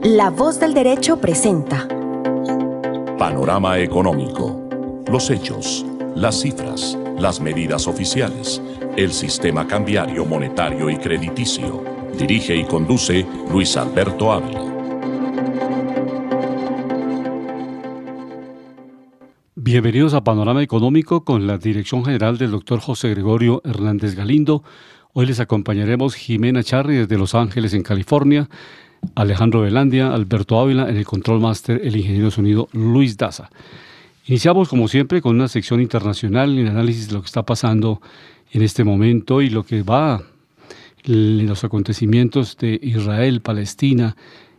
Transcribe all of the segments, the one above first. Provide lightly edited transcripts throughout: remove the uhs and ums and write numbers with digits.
La Voz del Derecho presenta Panorama Económico. Los hechos, las cifras, las medidas oficiales, el sistema cambiario, monetario y crediticio. Dirige y conduce Luis Alberto Ávila. Bienvenidos a Panorama Económico con la dirección general del doctor José Gregorio Hernández Galindo. Hoy les acompañaremos Jimena Charri desde Los Ángeles, en California, Alejandro Velandia, Alberto Ávila, en el Control Master, el ingeniero de sonido Luis Daza. Iniciamos, como siempre, con una sección internacional, el análisis de lo que está pasando en este momento y lo que va en los acontecimientos de Israel, Palestina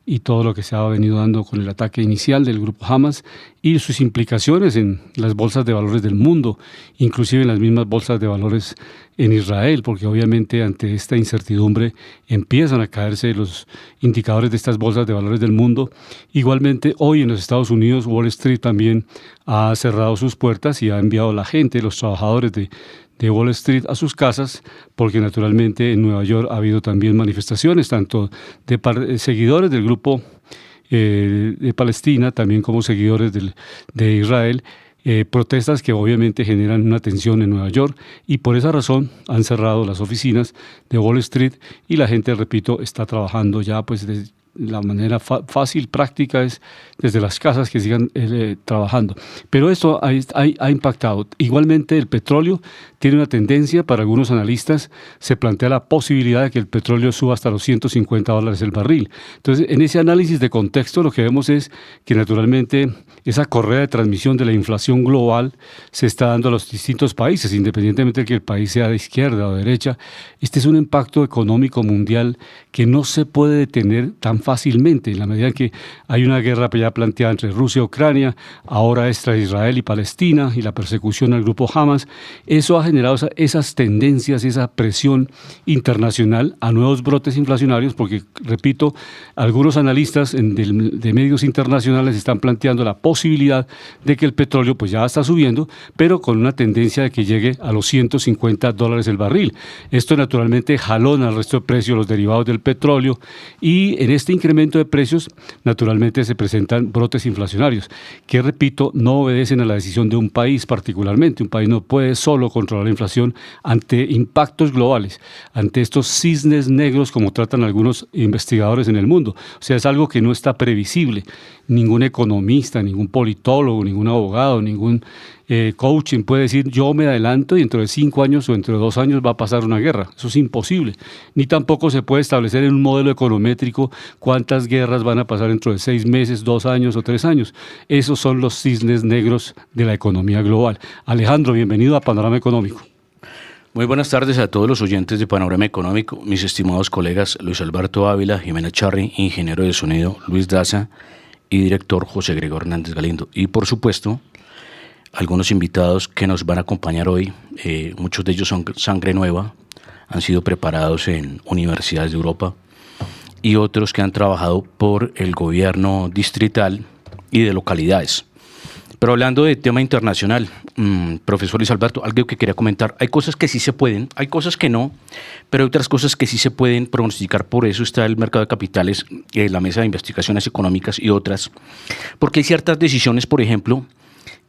y todo lo que se ha venido dando con el ataque inicial del grupo Hamas y sus implicaciones en las bolsas de valores del mundo, inclusive en las mismas bolsas de valores en Israel, porque obviamente ante esta incertidumbre empiezan a caerse los indicadores de estas bolsas de valores del mundo. Igualmente, hoy en los Estados Unidos, Wall Street también ha cerrado sus puertas y ha enviado a la gente, los trabajadores de Wall Street a sus casas, porque naturalmente en Nueva York ha habido también manifestaciones, tanto de seguidores del grupo de Palestina, también como seguidores de Israel, protestas que obviamente generan una tensión en Nueva York, y por esa razón han cerrado las oficinas de Wall Street y la gente, repito, está trabajando ya pues de la manera fácil, práctica, es desde las casas que sigan trabajando. Pero esto ha impactado. Igualmente el petróleo tiene una tendencia, para algunos analistas se plantea la posibilidad de que el petróleo suba hasta los $150 el barril. Entonces, en ese análisis de contexto lo que vemos es que naturalmente esa correa de transmisión de la inflación global se está dando a los distintos países, independientemente de que el país sea de izquierda o derecha. Este es un impacto económico mundial que no se puede detener tan fácilmente, en la medida que hay una guerra ya planteada entre Rusia y Ucrania, ahora entre Israel y Palestina, y la persecución al grupo Hamas. Eso ha generado esas tendencias, esa presión internacional a nuevos brotes inflacionarios, porque, repito, algunos analistas de medios internacionales están planteando la posibilidad de que el petróleo pues ya está subiendo, pero con una tendencia de que llegue a los $150 el barril. Esto naturalmente jalona al resto de precios, los derivados del petróleo, y en este incremento de precios naturalmente se presentan brotes inflacionarios que, repito, no obedecen a la decisión de un país particularmente. Un país no puede solo controlar la inflación ante impactos globales, ante estos cisnes negros como tratan algunos investigadores en el mundo. O sea, es algo que no está previsible. Ningún economista, ningún politólogo, ningún abogado, ningún coaching puede decir yo me adelanto y dentro de 5 años o dentro de 2 años va a pasar una guerra. Eso es imposible. Ni tampoco se puede establecer en un modelo econométrico cuántas guerras van a pasar dentro de 6 meses, 2 años o 3 años. Esos son los cisnes negros de la economía global. Alejandro, bienvenido a Panorama Económico. Muy buenas tardes a todos los oyentes de Panorama Económico, mis estimados colegas Luis Alberto Ávila, Jimena Charri, ingeniero de sonido Luis Daza y director José Gregorio Hernández Galindo. Y por supuesto, algunos invitados que nos van a acompañar hoy, muchos de ellos son sangre nueva, han sido preparados en universidades de Europa y otros que han trabajado por el gobierno distrital y de localidades. Pero hablando de tema internacional, profesor Luis Alberto, algo que quería comentar, hay cosas que sí se pueden, hay cosas que no, pero hay otras cosas que sí se pueden pronosticar. Por eso está el mercado de capitales, la mesa de investigaciones económicas y otras, porque hay ciertas decisiones, por ejemplo,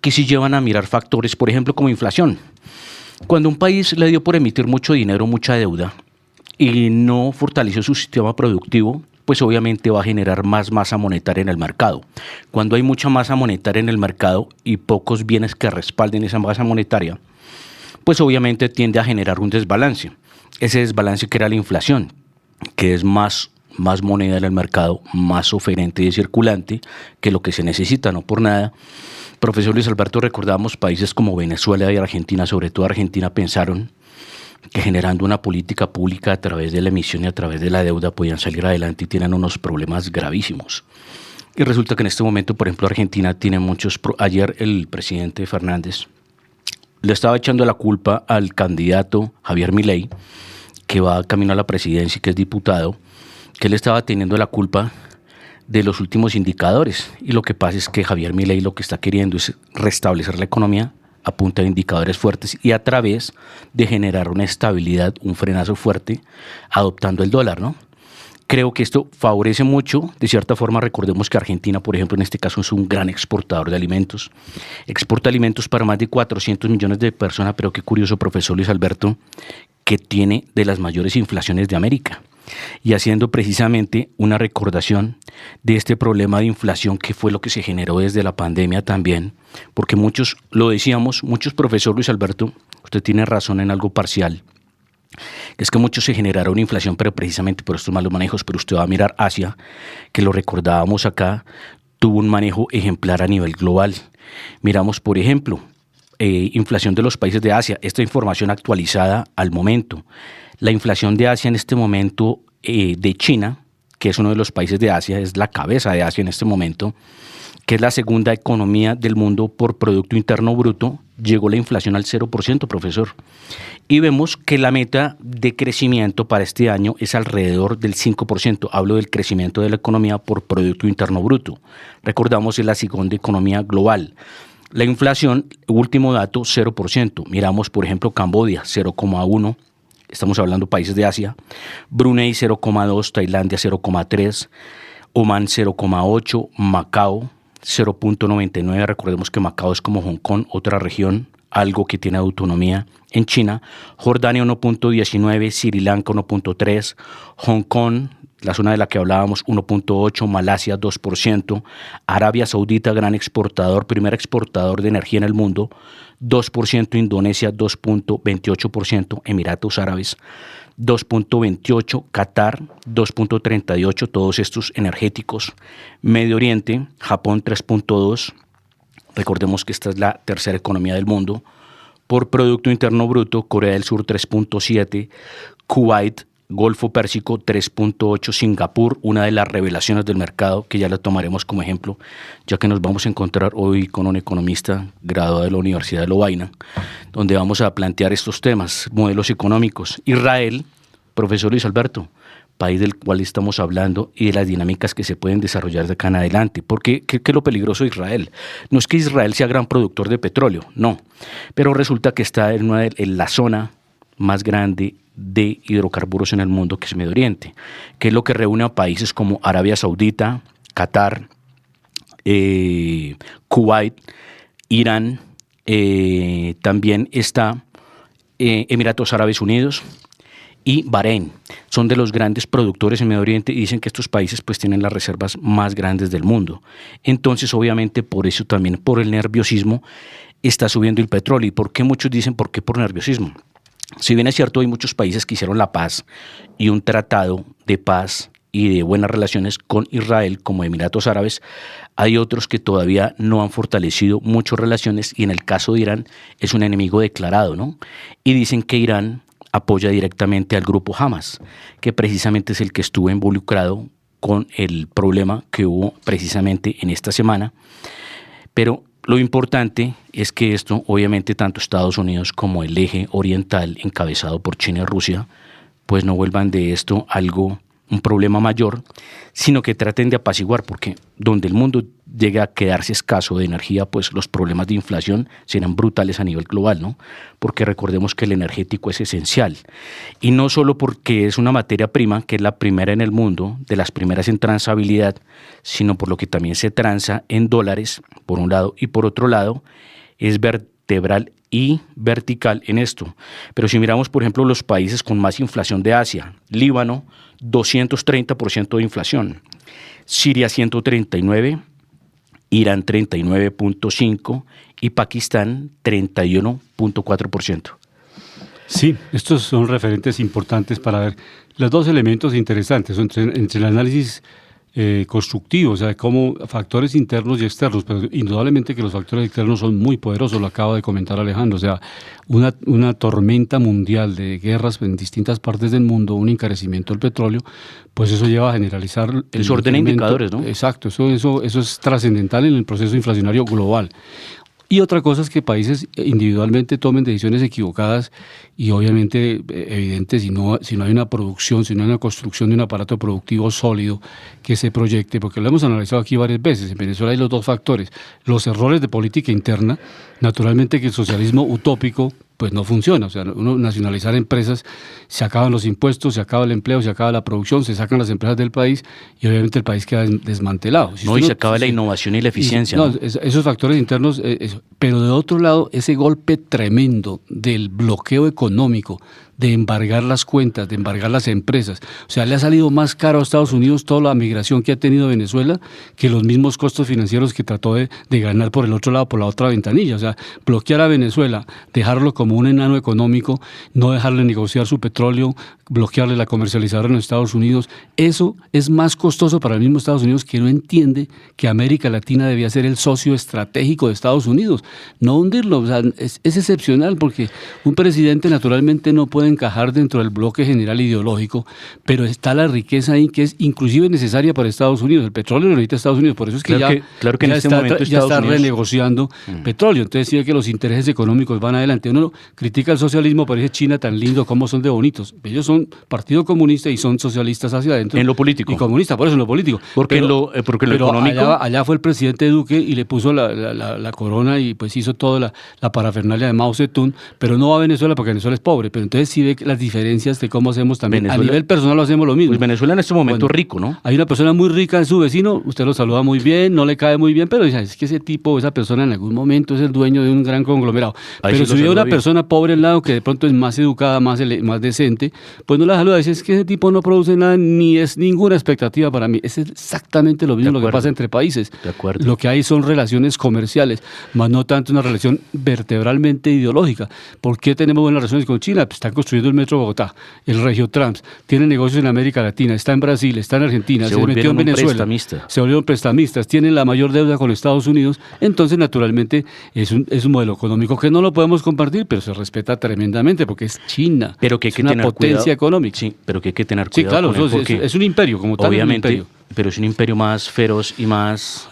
que sí llevan a mirar factores, por ejemplo, como inflación. Cuando un país le dio por emitir mucho dinero, mucha deuda, y no fortaleció su sistema productivo, pues obviamente va a generar más masa monetaria en el mercado. Cuando hay mucha masa monetaria en el mercado y pocos bienes que respalden esa masa monetaria, pues obviamente tiende a generar un desbalance. Ese desbalance que era la inflación, que es más moneda en el mercado, más oferente y circulante que lo que se necesita, no por nada. Profesor Luis Alberto, recordamos países como Venezuela y Argentina, sobre todo Argentina, pensaron que generando una política pública a través de la emisión y a través de la deuda podían salir adelante, y tienen unos problemas gravísimos. Y resulta que en este momento, por ejemplo, Argentina tiene muchos... Ayer el presidente Fernández le estaba echando la culpa al candidato Javier Milei, que va camino a la presidencia y que es diputado, que él estaba teniendo la culpa de los últimos indicadores. Y lo que pasa es que Javier Milei lo que está queriendo es restablecer la economía a punta de indicadores fuertes y a través de generar una estabilidad, un frenazo fuerte, adoptando el dólar, ¿no? creo que esto favorece mucho, de cierta forma. Recordemos que Argentina, por ejemplo, en este caso es un gran exportador de alimentos, exporta alimentos para más de 400 millones de personas, pero qué curioso, profesor Luis Alberto, que tiene de las mayores inflaciones de América, y haciendo precisamente una recordación de este problema de inflación que fue lo que se generó desde la pandemia también, porque muchos, lo decíamos, muchos, profesor Luis Alberto, usted tiene razón en algo parcial, es que muchos se generaron inflación, pero precisamente por estos malos manejos. Pero usted va a mirar Asia, que lo recordábamos acá, tuvo un manejo ejemplar a nivel global. Miramos, por ejemplo, inflación de los países de Asia, esta información actualizada al momento. La inflación de Asia en este momento, de China, que es uno de los países de Asia, es la cabeza de Asia en este momento, que es la segunda economía del mundo por Producto Interno Bruto, llegó la inflación al 0%, profesor. Y vemos que la meta de crecimiento para este año es alrededor del 5%. Hablo del crecimiento de la economía por Producto Interno Bruto. Recordamos, es la segunda economía global. La inflación, último dato, 0%. Miramos, por ejemplo, Camboya, 0,1%. Estamos hablando de países de Asia. Brunei, 0,2%. Tailandia, 0,3%. Omán, 0,8%. Macao, 0.99, recordemos que Macao es como Hong Kong, otra región, algo que tiene autonomía en China. Jordania 1.19, Sri Lanka 1.3, Hong Kong, la zona de la que hablábamos, 1.8, Malasia 2%, Arabia Saudita, gran exportador, primer exportador de energía en el mundo, 2%, Indonesia 2.28%, Emiratos Árabes 2.28, Qatar 2.38, todos estos energéticos. Medio Oriente, Japón 3.2, recordemos que esta es la tercera economía del mundo. Por Producto Interno Bruto, Corea del Sur 3.7, Kuwait, Golfo Pérsico 3.8, Singapur, una de las revelaciones del mercado que ya la tomaremos como ejemplo, ya que nos vamos a encontrar hoy con un economista graduado de la Universidad de Lovaina, donde vamos a plantear estos temas, modelos económicos. Israel, profesor Luis Alberto, país del cual estamos hablando y de las dinámicas que se pueden desarrollar de acá en adelante. Porque ¿qué es lo peligroso de Israel? No es que Israel sea gran productor de petróleo, no, pero resulta que está en la zona más grande de hidrocarburos en el mundo, que es Medio Oriente, que es lo que reúne a países como Arabia Saudita, Qatar, Kuwait, Irán, también está Emiratos Árabes Unidos y Bahrein. Son de los grandes productores en Medio Oriente y dicen que estos países pues tienen las reservas más grandes del mundo. Entonces, obviamente, por eso también, por el nerviosismo, está subiendo el petróleo. ¿Y por qué muchos dicen por qué por nerviosismo? Si bien es cierto, hay muchos países que hicieron la paz y un tratado de paz y de buenas relaciones con Israel, como Emiratos Árabes, hay otros que todavía no han fortalecido muchas relaciones y en el caso de Irán es un enemigo declarado, ¿no? Y dicen que Irán apoya directamente al grupo Hamas, que precisamente es el que estuvo involucrado con el problema que hubo precisamente en esta semana. Pero lo importante es que esto, obviamente, tanto Estados Unidos como el eje oriental, encabezado por China y Rusia, pues no vuelvan de esto un problema mayor, sino que traten de apaciguar, porque donde el mundo llegue a quedarse escaso de energía, pues los problemas de inflación serán brutales a nivel global, ¿no? Porque recordemos que el energético es esencial, y no solo porque es una materia prima, que es la primera en el mundo, de las primeras en transabilidad, sino por lo que también se transa en dólares, por un lado, y por otro lado, es vertebral y vertical en esto. Pero si miramos, por ejemplo, los países con más inflación de Asia, Líbano, 230% de inflación, Siria 139%, Irán 39.5% y Pakistán 31.4%. Sí, estos son referentes importantes para ver los dos elementos interesantes entre el análisis constructivo, o sea, como factores internos y externos, pero indudablemente que los factores externos son muy poderosos, lo acaba de comentar Alejandro, o sea, una tormenta mundial de guerras en distintas partes del mundo, un encarecimiento del petróleo, pues eso lleva a generalizar el desorden de indicadores, ¿no? Exacto, eso es trascendental en el proceso inflacionario global. Y otra cosa es que países individualmente tomen decisiones equivocadas y obviamente evidente si no hay una producción, si no hay una construcción de un aparato productivo sólido que se proyecte, porque lo hemos analizado aquí varias veces. En Venezuela hay los dos factores: los errores de política interna, naturalmente que el socialismo utópico pues no funciona. O sea, uno nacionalizar empresas, se acaban los impuestos, se acaba el empleo, se acaba la producción, se sacan las empresas del país y obviamente el país queda desmantelado. Si no, y se acaba la innovación y la eficiencia. Esos factores internos, pero de otro lado, ese golpe tremendo del bloqueo económico, de embargar las cuentas, de embargar las empresas. O sea, le ha salido más caro a Estados Unidos toda la migración que ha tenido Venezuela que los mismos costos financieros que trató de ganar por el otro lado, por la otra ventanilla. O sea, bloquear a Venezuela, dejarlo como un enano económico, no dejarle negociar su petróleo, bloquearle la comercializadora en Estados Unidos, eso es más costoso para el mismo Estados Unidos, que no entiende que América Latina debía ser el socio estratégico de Estados Unidos, no hundirlo. O sea, es excepcional porque un presidente naturalmente no puede encajar dentro del bloque general ideológico, pero está la riqueza ahí que es inclusive necesaria para Estados Unidos. El petróleo lo necesita Estados Unidos, por eso es que claro que en este momento ya está renegociando petróleo. Entonces sí, que los intereses económicos van adelante. Uno critica el socialismo, parece China tan lindo, cómo son de bonitos. Ellos son Partido Comunista y son socialistas hacia adentro. En lo político. Y comunista, por eso en lo político. Porque en lo económico. Allá fue el presidente Duque y le puso la corona y pues hizo toda la parafernalia de Mao Zedong, pero no va a Venezuela porque Venezuela es pobre. Pero entonces sí ve las diferencias de cómo hacemos también. Venezuela, a nivel personal lo hacemos lo mismo. Pues Venezuela en este momento es rico, ¿no? Hay una persona muy rica, es su vecino, usted lo saluda muy bien, no le cae muy bien, pero dice, es que ese tipo, esa persona en algún momento es el dueño de un gran conglomerado. Pero si hubiera una persona pobre al lado que de pronto es más educada, más decente, pues no la saluda, dice, es que ese tipo no produce nada, ni es ninguna expectativa para mí. Es exactamente lo mismo lo que pasa entre países. De acuerdo. Lo que hay son relaciones comerciales, más no tanto una relación vertebralmente ideológica. ¿Por qué tenemos buenas relaciones con China? Pues están construyendo el Metro de Bogotá, el Regiotrans, tiene negocios en América Latina, está en Brasil, está en Argentina, se metió en Venezuela, se volvieron prestamistas, tienen la mayor deuda con Estados Unidos. Entonces naturalmente es un modelo económico que no lo podemos compartir, pero se respeta tremendamente porque es China, pero que hay que es una tener potencia cuidado. Económica. Sí, pero que hay que tener Sí, cuidado. claro, con él es un imperio como tal. Obviamente, es un imperio. pero es un imperio más feroz y más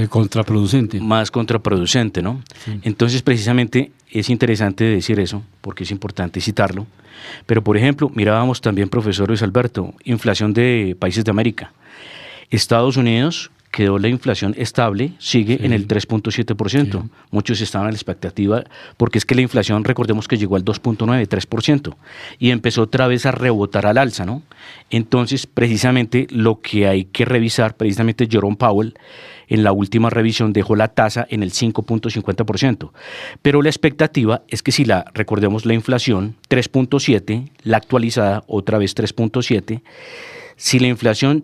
contraproducente. Más contraproducente, ¿no? Sí. Entonces, precisamente, es interesante decir eso, porque es importante citarlo. Pero, por ejemplo, mirábamos también, profesor Luis Alberto, inflación de países de América. Estados Unidos quedó la inflación estable, sigue en el 3.7%. Sí. Muchos estaban a la expectativa, porque es que la inflación, recordemos que llegó al 2.9, 3%, y empezó otra vez a rebotar al alza, ¿no? Entonces, precisamente, lo que hay que revisar, precisamente Jerome Powell, en la última revisión dejó la tasa en el 5.50%, pero la expectativa es que si recordemos la inflación, 3.7, la actualizada otra vez 3.7, si la inflación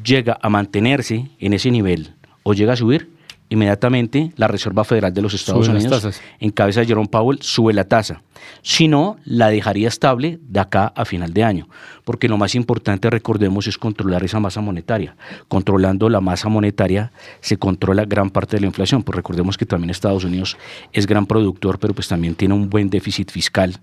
llega a mantenerse en ese nivel o llega a subir, inmediatamente la Reserva Federal de los Estados Unidos, en cabeza de Jerome Powell, sube la tasa. Si no, la dejaría estable de acá a final de año, porque lo más importante, recordemos, es controlar esa masa monetaria. Controlando la masa monetaria se controla gran parte de la inflación, pues recordemos que también Estados Unidos es gran productor, pero pues también tiene un buen déficit fiscal,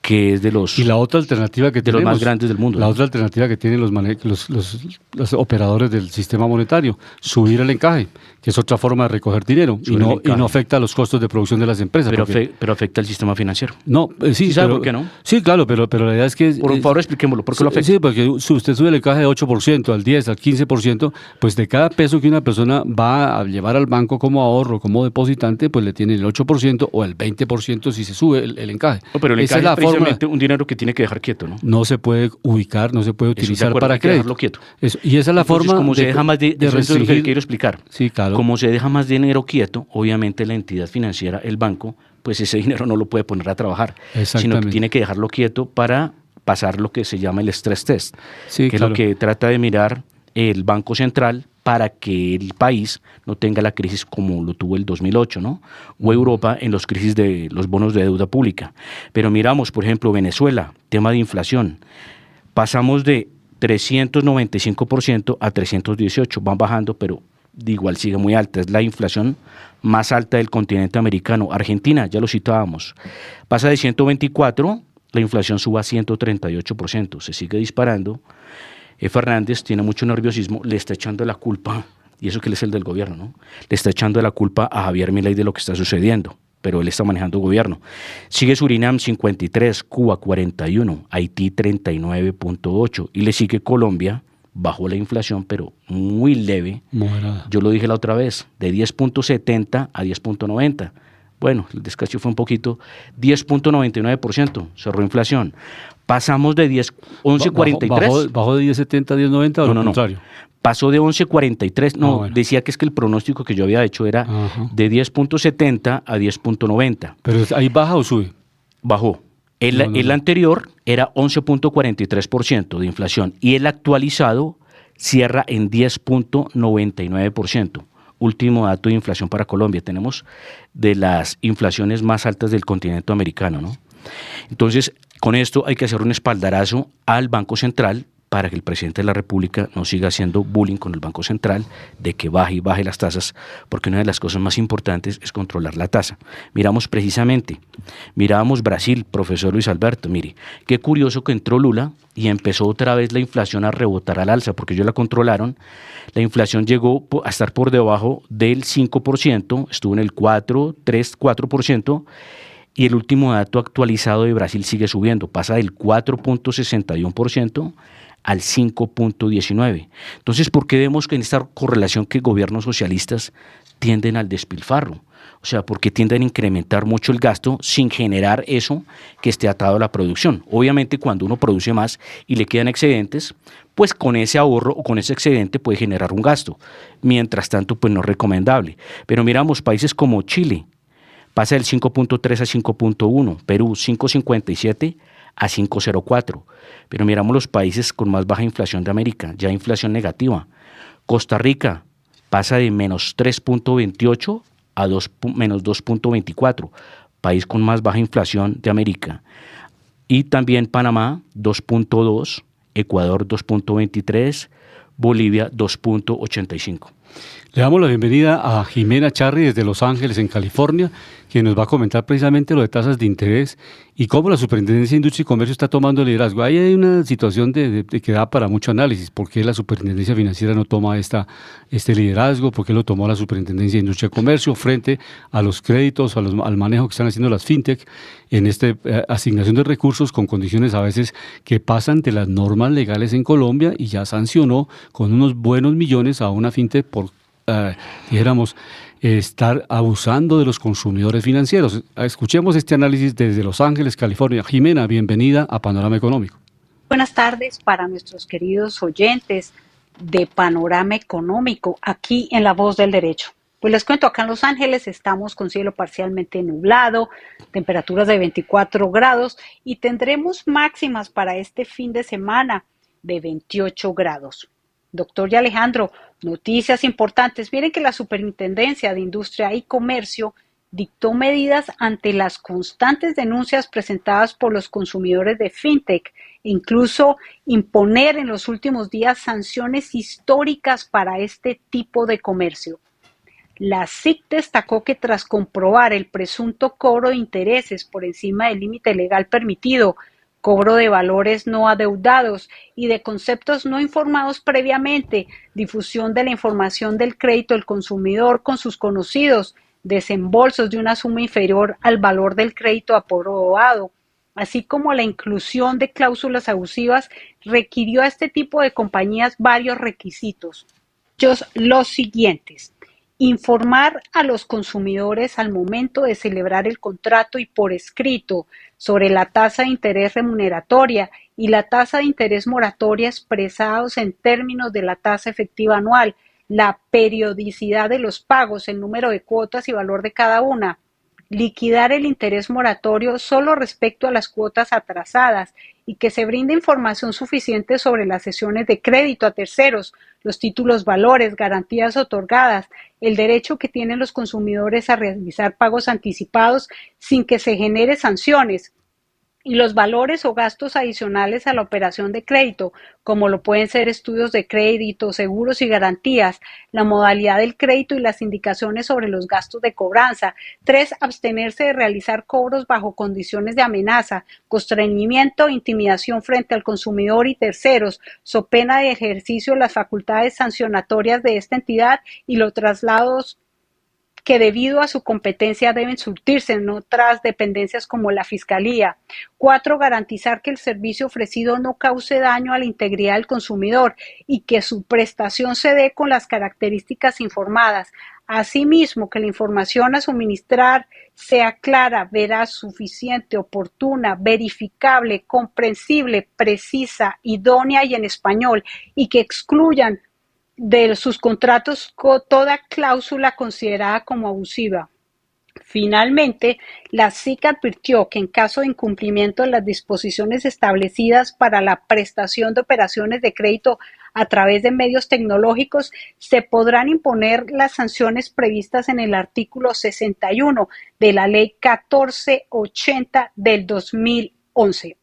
que es de los, y la otra alternativa que los más grandes del mundo. La otra alternativa que tienen los operadores del sistema monetario, subir el encaje, que es otra forma de recoger dinero y no afecta a los costos de producción de las empresas. Pero afecta al sistema financiero. No, sí, ¿sabe por qué no? Sí, claro, pero la idea es que... Por favor, expliquémoslo, ¿por qué lo afecta? Sí, porque si usted sube el encaje de 8%, al 10%, al 15%, pues de cada peso que una persona va a llevar al banco como ahorro, como depositante, pues le tiene el 8% o el 20% si se sube el encaje. No, pero el encaje es precisamente un dinero que tiene que dejar quieto, ¿no? No se puede ubicar, no se puede utilizar para crédito. Dejarlo quieto. Y esa es la forma como se deja más de restringir. Eso es lo que quiero explicar. Sí, claro. Como se deja más dinero quieto, obviamente la entidad financiera, el banco, pues ese dinero no lo puede poner a trabajar, sino que tiene que dejarlo quieto para pasar lo que se llama el stress test, que es lo que trata de mirar el Banco Central para que el país no tenga la crisis como lo tuvo el 2008, ¿no? O Europa en los crisis de los bonos de deuda pública. Pero miramos, por ejemplo, Venezuela, tema de inflación. Pasamos de 395% a 318%, van bajando, pero igual sigue muy alta. Es la inflación más alta del continente americano. Argentina, ya lo citábamos, pasa de 124%, la inflación sube a 138%, se sigue disparando. Fernández tiene mucho nerviosismo, le está echando la culpa, y eso que él es el del gobierno, ¿no? Le está echando la culpa a Javier Milei de lo que está sucediendo, pero él está manejando gobierno. Sigue Surinam 53, Cuba 41, Haití 39.8, y le sigue Colombia, bajo la inflación, pero muy leve. Moderada. Yo lo dije la otra vez, de 10.70 a 10.90. bueno, el descache fue un poquito, 10.99%, cerró inflación. Pasamos de 11.43. ¿Bajó de 10.70 a 10.90 o lo contrario? Pasó de 11.43, bueno. Decía que es que el pronóstico que yo había hecho era de 10.70 a 10.90. ¿Pero ahí baja o sube? Bajó. El anterior era 11.43% de inflación y el actualizado cierra en 10.99%. Último dato de inflación para Colombia. Tenemos de las inflaciones más altas del continente americano, ¿no? Entonces, con esto hay que hacer un espaldarazo al Banco Central para que el presidente de la República no siga haciendo bullying con el Banco Central de que baje y baje las tasas, porque una de las cosas más importantes es controlar la tasa. Mirábamos Brasil, profesor Luis Alberto, mire, qué curioso que entró Lula y empezó otra vez la inflación a rebotar al alza, porque ellos la controlaron. La inflación llegó a estar por debajo del 5%, estuvo en el 4%, y el último dato actualizado de Brasil sigue subiendo, pasa del 4.61% al 5.19%. Entonces, ¿por qué vemos que en esta correlación que gobiernos socialistas tienden al despilfarro? O sea, porque tienden a incrementar mucho el gasto sin generar eso que esté atado a la producción. Obviamente, cuando uno produce más y le quedan excedentes, pues con ese ahorro o con ese excedente puede generar un gasto. Mientras tanto, pues no es recomendable. Pero miramos países como Chile, pasa del 5.3 a 5.1, Perú 5.57 a 5.04. Pero miramos los países con más baja inflación de América, ya inflación negativa. Costa Rica pasa de menos 3.28 a menos 2.24, país con más baja inflación de América. Y también Panamá 2.2, Ecuador 2.23, Bolivia 2.85. Le damos la bienvenida a Jimena Charri desde Los Ángeles, en California, quien nos va a comentar precisamente lo de tasas de interés y cómo la Superintendencia de Industria y Comercio está tomando el liderazgo. Ahí hay una situación de que da para mucho análisis. ¿Por qué la Superintendencia Financiera no toma este liderazgo? ¿Por qué lo tomó la Superintendencia de Industria y Comercio frente a los créditos, al manejo que están haciendo las fintech en esta asignación de recursos con condiciones a veces que pasan de las normas legales en Colombia, y ya sancionó con unos buenos millones a una fintech por dijéramos, estar abusando de los consumidores financieros? Escuchemos este análisis desde Los Ángeles, California. Jimena, bienvenida a Panorama Económico. Buenas tardes para nuestros queridos oyentes de Panorama Económico, aquí en La Voz del Derecho. Pues les cuento, acá en Los Ángeles estamos con cielo parcialmente nublado, temperaturas de 24 grados y tendremos máximas para este fin de semana de 28 grados. Doctor y Alejandro, noticias importantes. Miren que la Superintendencia de Industria y Comercio dictó medidas ante las constantes denuncias presentadas por los consumidores de fintech, incluso imponer en los últimos días sanciones históricas para este tipo de comercio. La SIC destacó que tras comprobar el presunto cobro de intereses por encima del límite legal permitido, cobro de valores no adeudados y de conceptos no informados previamente, difusión de la información del crédito del consumidor con sus conocidos, desembolsos de una suma inferior al valor del crédito aprobado, así como la inclusión de cláusulas abusivas, requirió a este tipo de compañías varios requisitos. Los siguientes: informar a los consumidores al momento de celebrar el contrato y por escrito sobre la tasa de interés remuneratoria y la tasa de interés moratoria expresados en términos de la tasa efectiva anual, la periodicidad de los pagos, el número de cuotas y valor de cada una. Liquidar el interés moratorio solo respecto a las cuotas atrasadas y que se brinde información suficiente sobre las cesiones de crédito a terceros, los títulos valores, garantías otorgadas, el derecho que tienen los consumidores a realizar pagos anticipados sin que se genere sanciones, y los valores o gastos adicionales a la operación de crédito, como lo pueden ser estudios de crédito, seguros y garantías, la modalidad del crédito y las indicaciones sobre los gastos de cobranza. 3. Abstenerse de realizar cobros bajo condiciones de amenaza, constreñimiento e intimidación frente al consumidor y terceros, so pena de ejercicio de las facultades sancionatorias de esta entidad y los traslados que debido a su competencia deben surtirse en otras dependencias como la Fiscalía. 4, garantizar que el servicio ofrecido no cause daño a la integridad del consumidor y que su prestación se dé con las características informadas. Asimismo, que la información a suministrar sea clara, veraz, suficiente, oportuna, verificable, comprensible, precisa, idónea y en español, y que excluyan de sus contratos toda cláusula considerada como abusiva. Finalmente, la SIC advirtió que en caso de incumplimiento de las disposiciones establecidas para la prestación de operaciones de crédito a través de medios tecnológicos, se podrán imponer las sanciones previstas en el artículo 61 de la Ley 1480 del 2011.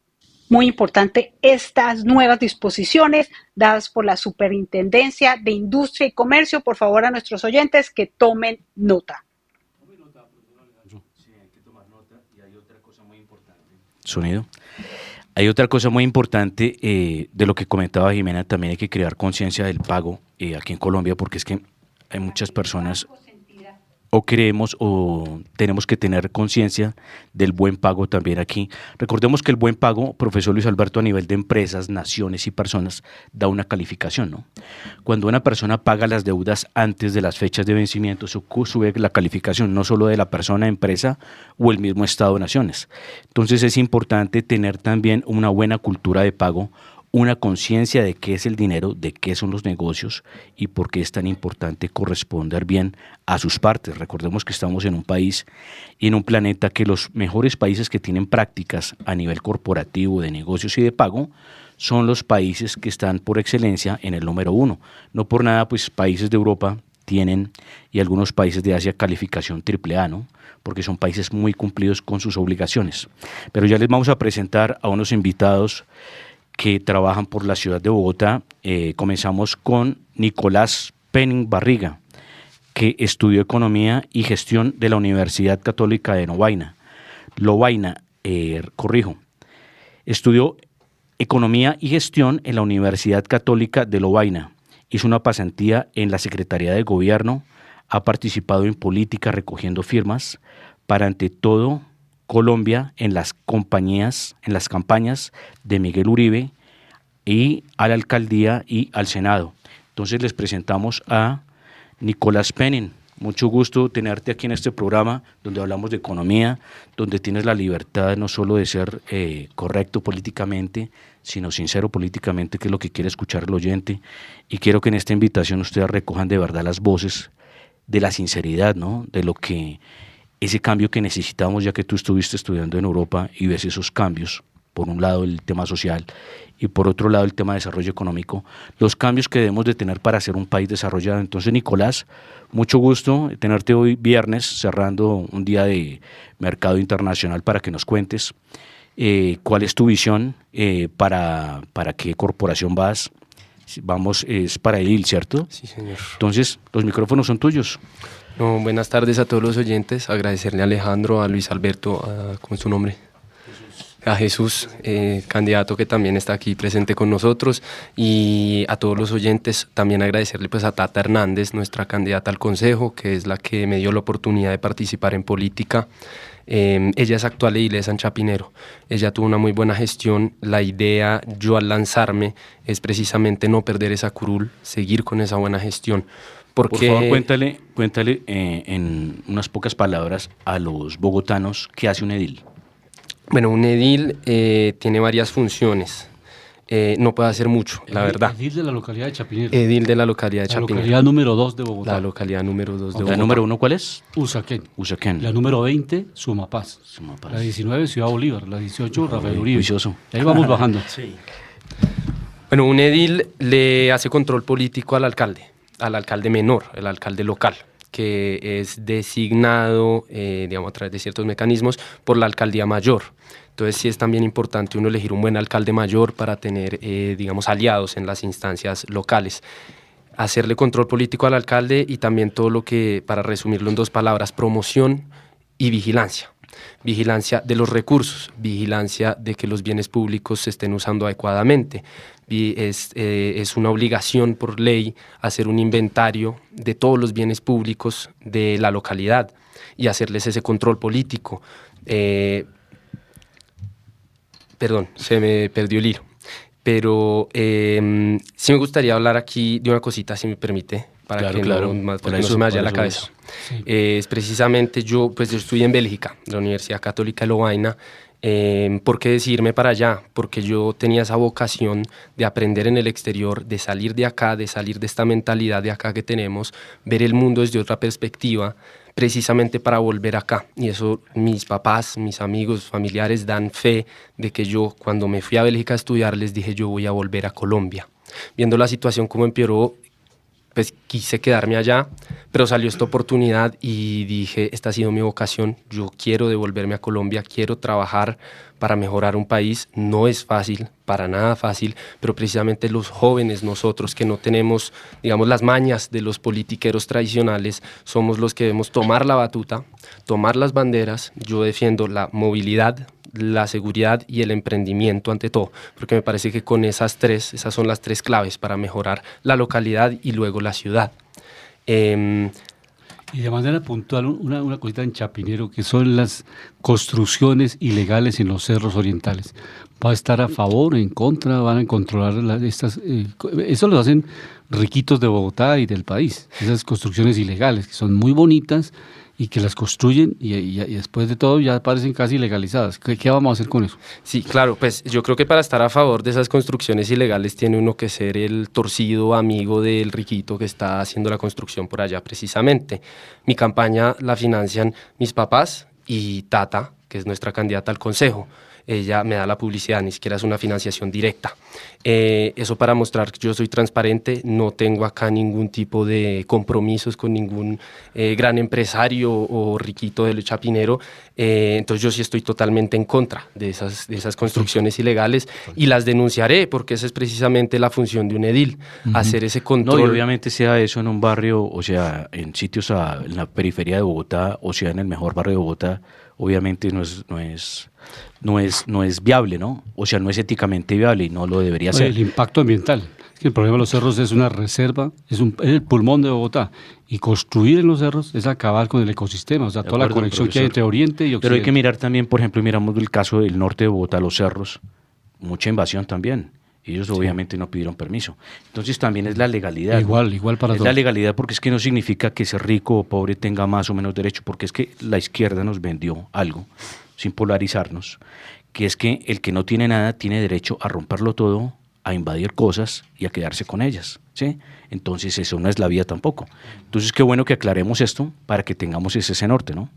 Muy importante estas nuevas disposiciones dadas por la Superintendencia de Industria y Comercio. Por favor, a nuestros oyentes que tomen nota. Sonido. Hay otra cosa muy importante de lo que comentaba Jimena, también hay que crear conciencia del pago aquí en Colombia, porque es que hay muchas personas o creemos o tenemos que tener conciencia del buen pago también aquí. Recordemos que el buen pago, profesor Luis Alberto, a nivel de empresas, naciones y personas, da una calificación, ¿no? Cuando una persona paga las deudas antes de las fechas de vencimiento, sube la calificación, no solo de la persona, empresa o el mismo Estado de Naciones. Entonces es importante tener también una buena cultura de pago, una conciencia de qué es el dinero, de qué son los negocios y por qué es tan importante corresponder bien a sus partes. Recordemos que estamos en un país y en un planeta que los mejores países que tienen prácticas a nivel corporativo de negocios y de pago son los países que están por excelencia en el número 1. No por nada, pues países de Europa tienen y algunos países de Asia calificación AAA, ¿no? Porque son países muy cumplidos con sus obligaciones. Pero ya les vamos a presentar a unos invitados que trabajan por la ciudad de Bogotá. Comenzamos con Nicolás Penning Barriga, que estudió Economía y Gestión de la Universidad Católica de Lovaina. Estudió Economía y Gestión en la Universidad Católica de Lovaina. Hizo una pasantía en la Secretaría de Gobierno, ha participado en política recogiendo firmas para, ante todo, Colombia en las campañas de Miguel Uribe y a la alcaldía y al Senado. Entonces les presentamos a Nicolás Penning. Mucho gusto tenerte aquí en este programa donde hablamos de economía, donde tienes la libertad no solo de ser correcto políticamente, sino sincero políticamente, que es lo que quiere escuchar el oyente. Y quiero que en esta invitación ustedes recojan de verdad las voces de la sinceridad, ¿no? De lo que ese cambio que necesitamos, ya que tú estuviste estudiando en Europa y ves esos cambios, por un lado el tema social y por otro lado el tema de desarrollo económico, los cambios que debemos de tener para ser un país desarrollado. Entonces, Nicolás, mucho gusto tenerte hoy viernes, cerrando un día de mercado internacional, para que nos cuentes cuál es tu visión, para qué corporación vas. Vamos, es para Edil, ¿cierto? Sí, señor. Entonces, los micrófonos son tuyos. No, buenas tardes a todos los oyentes, agradecerle a Alejandro, a Luis Alberto, ¿cómo es su nombre? A Jesús, candidato que también está aquí presente con nosotros, y a todos los oyentes también agradecerle pues a Tata Hernández, nuestra candidata al Consejo, que es la que me dio la oportunidad de participar en política. Ella es actual edilesa en Chapinero, ella tuvo una muy buena gestión. La idea, yo al lanzarme, es precisamente no perder esa curul, seguir con esa buena gestión. Porque, por favor, cuéntale en unas pocas palabras a los bogotanos qué hace un edil. Bueno, un edil tiene varias funciones. No puede hacer mucho, la verdad. Edil de la localidad de Chapinero. Edil de la localidad de Chapinero. La localidad número 2 de Bogotá. La localidad número 2 de Bogotá. ¿La número 1 cuál es? Usaquén. La número 20, Sumapaz. La 19, Ciudad Bolívar. La 18, Rafael Uribe. Juicioso. Y ahí vamos bajando. Sí. Bueno, un edil le hace control político al alcalde menor, el alcalde local, que es designado, digamos, a través de ciertos mecanismos por la alcaldía mayor. Entonces sí es también importante uno elegir un buen alcalde mayor para tener, digamos, aliados en las instancias locales. Hacerle control político al alcalde y también todo lo que, para resumirlo en 2 palabras, promoción y vigilancia. vigilancia de los recursos, vigilancia de que los bienes públicos se estén usando adecuadamente. Es una obligación por ley hacer un inventario de todos los bienes públicos de la localidad y hacerles ese control político. Perdón, se me perdió el hilo. Pero sí me gustaría hablar aquí de una cosita, si me permite, para que no se me vaya a la cabeza. Sí. Es precisamente yo estudié en Bélgica, en la Universidad Católica de Lovaina. ¿Por qué decidirme para allá? Porque yo tenía esa vocación de aprender en el exterior, de salir de acá, de salir de esta mentalidad de acá que tenemos, ver el mundo desde otra perspectiva, precisamente para volver acá. Y eso mis papás, mis amigos, familiares dan fe de que yo, cuando me fui a Bélgica a estudiar, les dije yo voy a volver a Colombia. Viendo la situación como empeoró, pues quise quedarme allá, pero salió esta oportunidad y dije, esta ha sido mi vocación, yo quiero devolverme a Colombia, quiero trabajar para mejorar un país. No es fácil, para nada fácil, pero precisamente los jóvenes, nosotros que no tenemos, digamos, las mañas de los politiqueros tradicionales, somos los que debemos tomar la batuta, tomar las banderas. Yo defiendo la movilidad, la seguridad y el emprendimiento ante todo, porque me parece que con esas son las tres claves para mejorar la localidad y luego la ciudad. Y de manera puntual, una cosita en Chapinero, que son las construcciones ilegales en los cerros orientales. ¿Va a estar a favor, en contra? ¿Van a controlar estas? Eso lo hacen riquitos de Bogotá y del país, esas construcciones ilegales, que son muy bonitas y que las construyen y después de todo ya parecen casi legalizadas. ¿Qué vamos a hacer con eso? Sí, claro, pues yo creo que para estar a favor de esas construcciones ilegales tiene uno que ser el torcido amigo del riquito que está haciendo la construcción por allá precisamente. Mi campaña la financian mis papás y Tata, que es nuestra candidata al consejo. Ella me da la publicidad, ni siquiera es una financiación directa. Eso para mostrar que yo soy transparente, no tengo acá ningún tipo de compromisos con ningún gran empresario o riquito del Chapinero. Entonces yo sí estoy totalmente en contra de esas construcciones ilegales y las denunciaré, porque esa es precisamente la función de un edil, hacer ese control. No, y obviamente sea eso en un barrio, o sea, en sitios en la periferia de Bogotá, o sea, en el mejor barrio de Bogotá, obviamente no es viable, ¿no? O sea, no es éticamente viable y no lo debería ser. El impacto ambiental. Es que el problema de los cerros es una reserva, es el pulmón de Bogotá. Y construir en los cerros es acabar con el ecosistema, o sea, toda la conexión que hay entre Oriente y Occidente. Pero hay que mirar también, por ejemplo, miramos el caso del norte de Bogotá, los cerros, mucha invasión también. Ellos obviamente no pidieron permiso. Entonces también es la legalidad. Igual para todos. Es la legalidad, porque es que no significa que ser rico o pobre tenga más o menos derecho, porque es que la izquierda nos vendió algo, sin polarizarnos, que es que el que no tiene nada tiene derecho a romperlo todo, a invadir cosas y a quedarse con ellas, ¿sí? Entonces eso no es la vida tampoco. Entonces qué bueno que aclaremos esto para que tengamos ese norte, ¿no?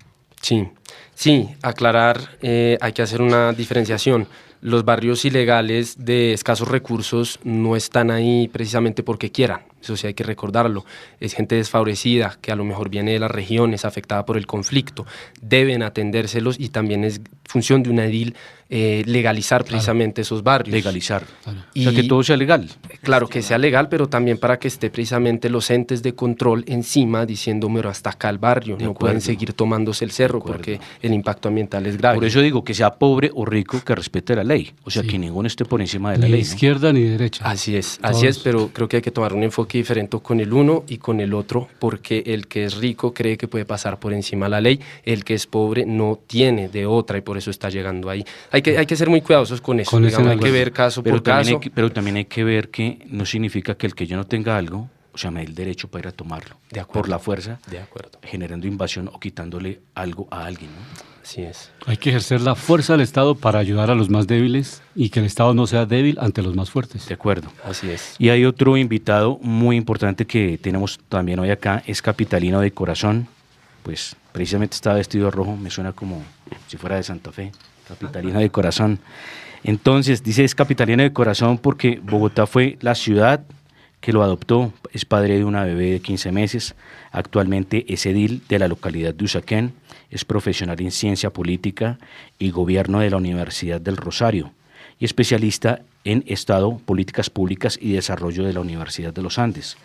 Sí, aclarar, hay que hacer una diferenciación. Los barrios ilegales de escasos recursos no están ahí precisamente porque quieran, eso sí hay que recordarlo. Es gente desfavorecida que a lo mejor viene de las regiones afectada por el conflicto. Deben atendérselos y también es función de una edil legalizar precisamente esos barrios. Legalizar, claro. O sea, que todo sea legal. Claro, que sea legal, pero también para que esté precisamente los entes de control encima diciendo, mira, hasta acá el barrio, no pueden seguir tomándose el cerro porque el impacto ambiental es grave. Por eso digo que sea pobre o rico, que respete la ley, o sea, que ninguno esté por encima de la ley. Ni izquierda ni derecha. Así es, pero creo que hay que tomar un enfoque diferente con el uno y con el otro, porque el que es rico cree que puede pasar por encima de la ley, el que es pobre no tiene de otra y por eso está llegando ahí. Hay que ser muy cuidadosos con eso, digamos, hay que ver caso por caso. Pero también hay que ver que no significa que el que yo no tenga algo, o sea, me dé el derecho para ir a tomarlo, por la fuerza, generando invasión o quitándole algo a alguien, ¿no? Así es. Hay que ejercer la fuerza del Estado para ayudar a los más débiles y que el Estado no sea débil ante los más fuertes. De acuerdo. Así es. Y hay otro invitado muy importante que tenemos también hoy acá, es capitalino de corazón, pues precisamente está vestido de rojo, me suena como si fuera de Santa Fe, capitalino de corazón. Entonces, dice es capitalino de corazón porque Bogotá fue la ciudad que lo adoptó, es padre de una bebé de 15 meses, actualmente es edil de la localidad de Usaquén, es profesional en ciencia política y gobierno de la Universidad del Rosario y especialista en Estado, políticas públicas y desarrollo de la Universidad de los Andes.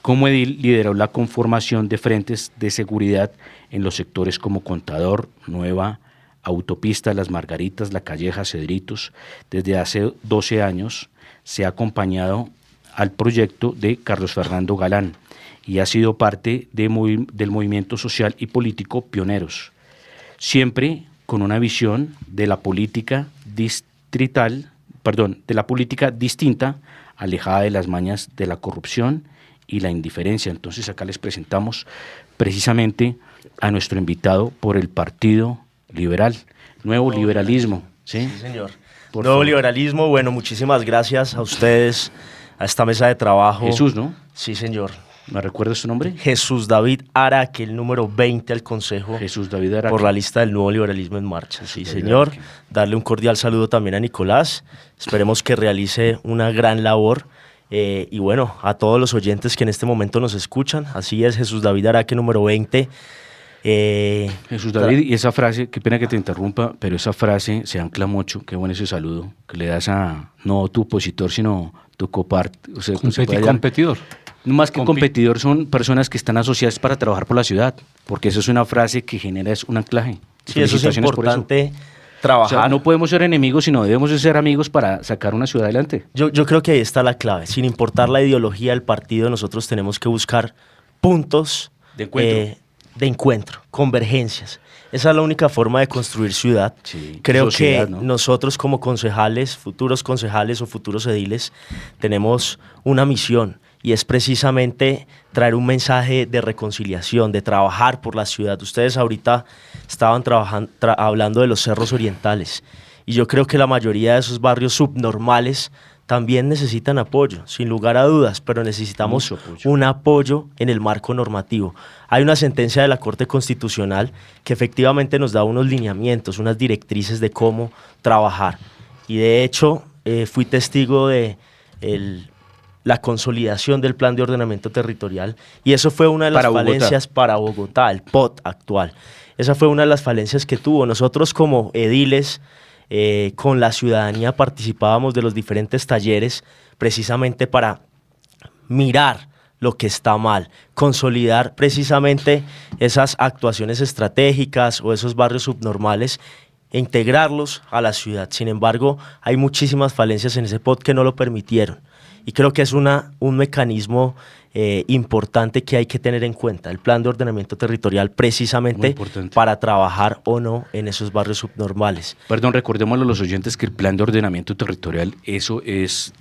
Como edil lideró la conformación de frentes de seguridad en los sectores como Contador, Nueva, autopista Las Margaritas, La Calleja, Cedritos, desde hace 12 años se ha acompañado al proyecto de Carlos Fernando Galán y ha sido parte del movimiento social y político Pioneros, siempre con una visión de la política distinta, alejada de las mañas de la corrupción y la indiferencia. Entonces acá les presentamos precisamente a nuestro invitado por el Partido Liberal, Nuevo Liberalismo. ¿Sí? Sí, señor. Por Nuevo favor. Liberalismo, bueno, muchísimas gracias a ustedes, a esta mesa de trabajo. Jesús, ¿no? Sí, señor. ¿Me recuerdas su nombre? Jesús David Araque, el número 20 al Consejo. Jesús David Araque. Por la lista del Nuevo Liberalismo en Marcha. Sí, David señor. Araque. Darle un cordial saludo también a Nicolás. Esperemos que realice una gran labor. Y bueno, a todos los oyentes que en este momento nos escuchan. Así es, Jesús David Araque, número 20. Jesús David, y esa frase, qué pena que te interrumpa, pero esa frase se ancla mucho, qué bueno ese saludo, que le das a no tu opositor, sino tu copart, o sea, Competidor. no más que competidor, son personas que están asociadas para trabajar por la ciudad, porque eso es una frase que genera un anclaje. Sí, eso es Felicitaciones por importante O trabajar. sea, no podemos ser enemigos, sino debemos de ser amigos para sacar una ciudad adelante. Yo creo que ahí está la clave. Sin importar la ideología del partido, nosotros tenemos que buscar puntos de encuentro, convergencias. Esa es la única forma de construir ciudad. Sí, Creo sociedad, que ¿no? nosotros como concejales, futuros concejales o futuros ediles, tenemos una misión y es precisamente traer un mensaje de reconciliación, de trabajar por la ciudad. Ustedes ahorita estaban hablando de los cerros orientales y yo creo que la mayoría de esos barrios subnormales también necesitan apoyo, sin lugar a dudas, pero necesitamos Mucho apoyo. un apoyo en el marco normativo. Hay una sentencia de la Corte Constitucional que efectivamente nos da unos lineamientos, unas directrices de cómo trabajar. Y de hecho, fui testigo de la consolidación del Plan de Ordenamiento Territorial y eso fue una de las Para Bogotá. falencias para Bogotá, el POT actual. Esa fue una de las falencias que tuvo. Nosotros como ediles, con la ciudadanía participábamos de los diferentes talleres precisamente para mirar lo que está mal, consolidar precisamente esas actuaciones estratégicas o esos barrios subnormales e integrarlos a la ciudad. Sin embargo, hay muchísimas falencias en ese POT que no lo permitieron y creo que es un mecanismo importante que hay que tener en cuenta, el plan de ordenamiento territorial Muy precisamente importante. para trabajar o no en esos barrios subnormales. Perdón, recordémosle a los oyentes que el plan de ordenamiento territorial, eso es,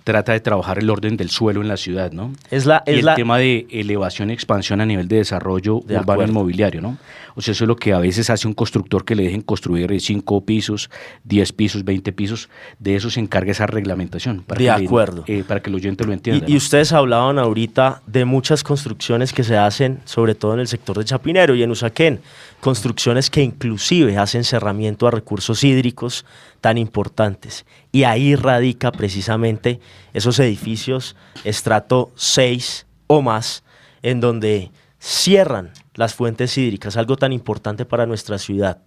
trata de trabajar el orden del suelo en la ciudad, ¿no? Y el tema de elevación y expansión a nivel de desarrollo De urbano acuerdo. inmobiliario, ¿no? O sea, eso es lo que a veces hace un constructor que le dejen construir 5 pisos, 10 pisos, 20 pisos, de eso se encarga esa reglamentación. De acuerdo. Para que el oyente lo entienda. Y ustedes hablaban ahorita de muchas construcciones que se hacen, sobre todo en el sector de Chapinero y en Usaquén, construcciones que inclusive hacen cerramiento a recursos hídricos tan importantes. Y ahí radica precisamente esos edificios estrato 6 o más, en donde cierran las fuentes hídricas, algo tan importante para nuestra ciudad.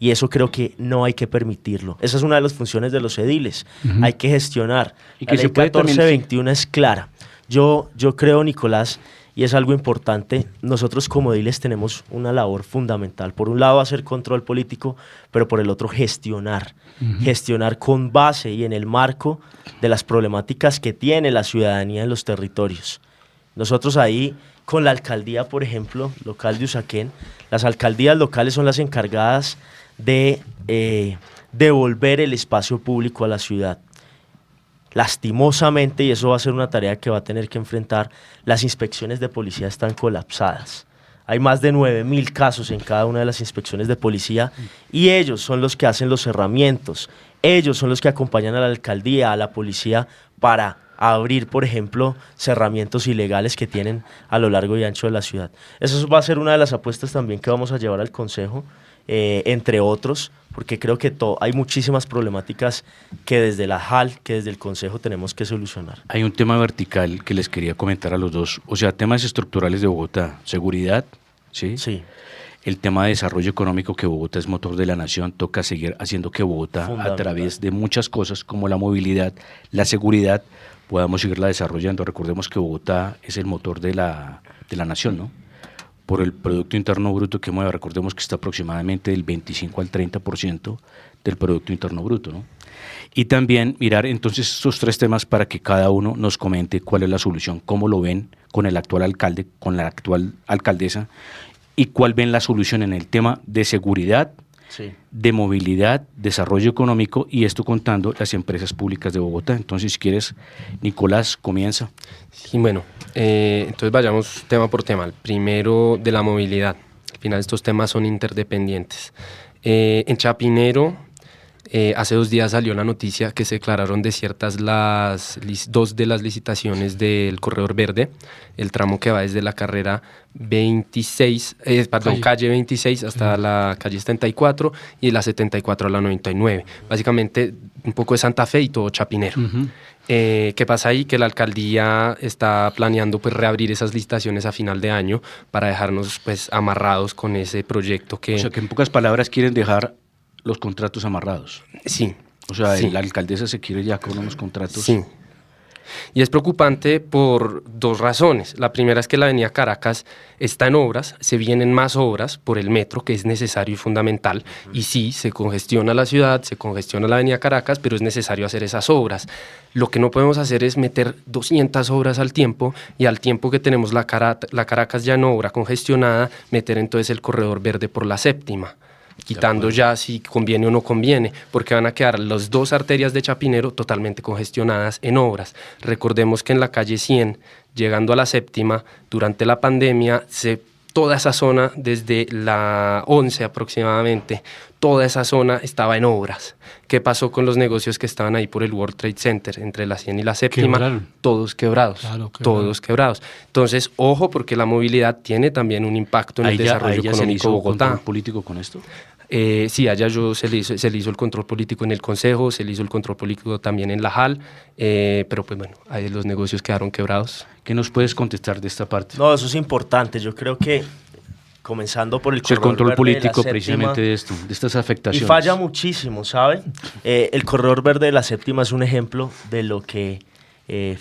Y eso creo que no hay que permitirlo. Esa es una de las funciones de los ediles. Hay que gestionar. Y La que ley se puede también, 1421 es clara. Yo creo, Nicolás, y es algo importante, nosotros como ediles tenemos una labor fundamental. Por un lado, hacer control político, pero por el otro, gestionar. Gestionar con base y en el marco de las problemáticas que tiene la ciudadanía en los territorios. Nosotros ahí, con la alcaldía, por ejemplo, local de Usaquén, las alcaldías locales son las encargadas de devolver el espacio público a la ciudad. Lastimosamente, y eso va a ser una tarea que va a tener que enfrentar, las inspecciones de policía están colapsadas. Hay más de 9.000 casos en cada una de las inspecciones de policía y ellos son los que hacen los cerramientos. Ellos son los que acompañan a la alcaldía, a la policía, para abrir, por ejemplo, cerramientos ilegales que tienen a lo largo y ancho de la ciudad. Eso va a ser una de las apuestas también que vamos a llevar al Consejo, entre otros, porque creo que hay muchísimas problemáticas que desde la JAL, que desde el Consejo tenemos que solucionar. Hay un tema vertical que les quería comentar a los dos. O sea, temas estructurales de Bogotá. Seguridad, ¿sí? Sí. El tema de desarrollo económico, que Bogotá es motor de la nación, toca seguir haciendo que Bogotá, a Fundamental. través de muchas cosas como la movilidad, la seguridad, podamos seguirla desarrollando. Recordemos que Bogotá es el motor de la nación, ¿no? por el Producto Interno Bruto que mueve. Recordemos que está aproximadamente del 25 al 30% del Producto Interno Bruto, ¿no? Y también mirar entonces estos tres temas para que cada uno nos comente cuál es la solución, cómo lo ven con el actual alcalde, con la actual alcaldesa, y cuál ven la solución en el tema de seguridad, Sí. de movilidad, desarrollo económico, y esto contando las empresas públicas de Bogotá. Entonces, si quieres, Nicolás, comienza. Sí, bueno, entonces vayamos tema por tema. El primero, de la movilidad. Al final estos temas son interdependientes. En Chapinero, hace 2 días salió la noticia que se declararon desiertas dos de las licitaciones del Corredor Verde, el tramo que va desde la carrera 26, calle 26 hasta la calle 74 y de la 74 a la 99. Básicamente un poco de Santa Fe y todo Chapinero. ¿Qué pasa ahí? Que la alcaldía está planeando pues reabrir esas licitaciones a final de año para dejarnos pues amarrados con ese proyecto que... O sea, que en pocas palabras quieren dejar los contratos amarrados. Sí. O sea, Sí. la alcaldesa se quiere ya con unos contratos. Sí. Y es preocupante por 2 razones. La primera es que la avenida Caracas está en obras, se vienen más obras por el metro, que es necesario y fundamental, y sí, se congestiona la ciudad, se congestiona la avenida Caracas, pero es necesario hacer esas obras. Lo que no podemos hacer es meter 200 obras al tiempo, y al tiempo que tenemos la Caracas ya en obra congestionada, meter entonces el Corredor Verde por la séptima, quitando ya si conviene o no conviene, porque van a quedar las 2 arterias de Chapinero totalmente congestionadas en obras. Recordemos que en la calle 100, llegando a la séptima, durante la pandemia, toda esa zona, desde la 11 aproximadamente, toda esa zona estaba en obras. ¿Qué pasó con los negocios que estaban ahí por el World Trade Center, entre la 100 y la séptima? Quebraron. Todos quebrados, Claro, todos quebrados. Entonces, ojo, porque la movilidad tiene también un impacto en el desarrollo económico de Bogotá. ¿Control político con esto? Sí, allá se le hizo el control político en el Consejo, se le hizo el control político también en la JAL, pero pues bueno, ahí los negocios quedaron quebrados. ¿Qué nos puedes contestar de esta parte? No, eso es importante. Yo creo que comenzando por el O sea, el corredor control verde de la político séptima, precisamente de esto, de estas y afectaciones. falla muchísimo, ¿saben? El corredor verde de la séptima es un ejemplo de lo que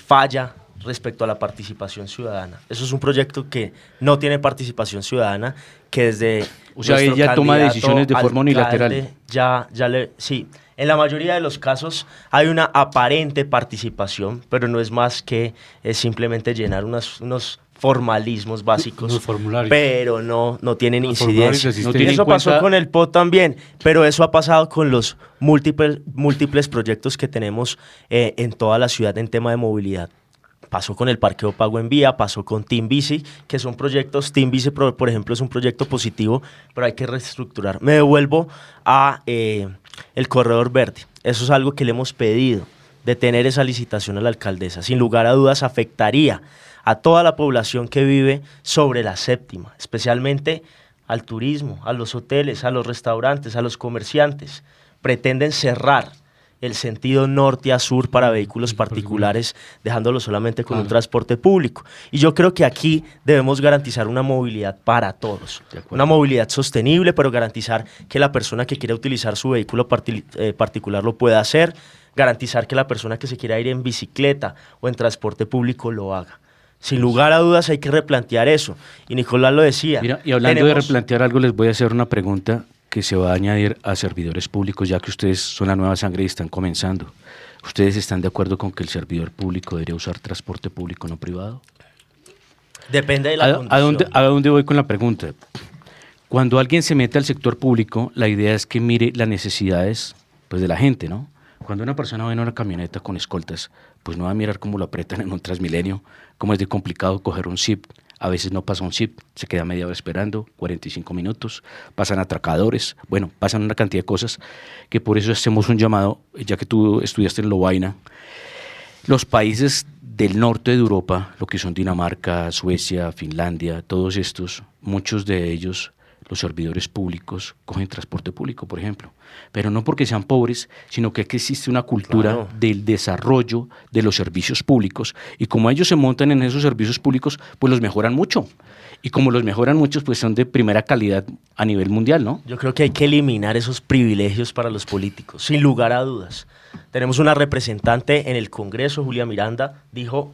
falla respecto a la participación ciudadana. Eso es un proyecto que no tiene participación ciudadana, que desde O sea, nuestro ella toma candidato decisiones de forma unilateral. alcalde, sí. En la mayoría de los casos hay una aparente participación, pero no es más que simplemente llenar unos formalismos básicos, Unos formularios. pero no tienen Unos formularios incidencia. de No tiene Eso en cuenta- pasó con el POT también, pero eso ha pasado con los múltiples proyectos que tenemos en toda la ciudad en tema de movilidad. Pasó con el parqueo pago en vía, pasó con Team Bici, que son proyectos, Team Bici, por ejemplo, es un proyecto positivo, pero hay que reestructurar. Me devuelvo a el corredor verde. Eso es algo que le hemos pedido, de tener esa licitación a la alcaldesa. Sin lugar a dudas, afectaría a toda la población que vive sobre la séptima, especialmente al turismo, a los hoteles, a los restaurantes, a los comerciantes. Pretenden cerrar el sentido norte a sur para vehículos particulares, dejándolo solamente con un transporte público. Y yo creo que aquí debemos garantizar una movilidad para todos. Una movilidad sostenible, pero garantizar que la persona que quiera utilizar su vehículo particular lo pueda hacer, garantizar que la persona que se quiera ir en bicicleta o en transporte público lo haga. Sin lugar a dudas hay que replantear eso. Y Nicolás lo decía. Mira, y hablando de replantear algo, les voy a hacer una pregunta que se va a añadir a servidores públicos, ya que ustedes son la nueva sangre y están comenzando. ¿Ustedes están de acuerdo con que el servidor público debería usar transporte público no privado? Depende de la condición. ¿A dónde voy con la pregunta? Cuando alguien se mete al sector público, la idea es que mire las necesidades pues, de la gente, ¿no? Cuando una persona va en una camioneta con escoltas, pues no va a mirar cómo lo apretan en un Transmilenio, cómo es de complicado coger un zip. A veces no pasa un zip, se queda media hora esperando, 45 minutos, pasan atracadores, bueno, pasan una cantidad de cosas que por eso hacemos un llamado, ya que tú estudiaste en Lovaina. Los países del norte de Europa, lo que son Dinamarca, Suecia, Finlandia, todos estos, muchos de ellos, los servidores públicos, cogen transporte público, por ejemplo. Pero no porque sean pobres, sino que aquí existe una cultura del desarrollo de los servicios públicos. Y como ellos se montan en esos servicios públicos, pues los mejoran mucho. Y como los mejoran mucho, pues son de primera calidad a nivel mundial, ¿no? Yo creo que hay que eliminar esos privilegios para los políticos, sin lugar a dudas. Tenemos una representante en el Congreso, Julia Miranda, dijo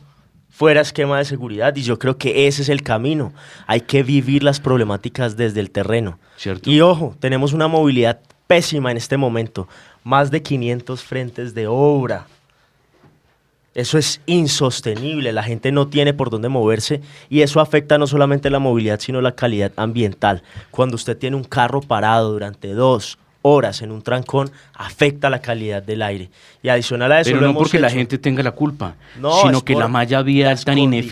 fuera esquema de seguridad, y yo creo que ese es el camino. Hay que vivir las problemáticas desde el terreno. ¿Cierto? Y ojo, tenemos una movilidad pésima en este momento, más de 500 frentes de obra. Eso es insostenible, la gente no tiene por dónde moverse y eso afecta no solamente la movilidad, sino la calidad ambiental. Cuando usted tiene un carro parado durante 2 horas en un trancón, afecta la calidad del aire. Y adicional a eso Pero lo no hemos porque la hecho. gente tenga la culpa, No, sino es que por la malla vial las tan condiciones.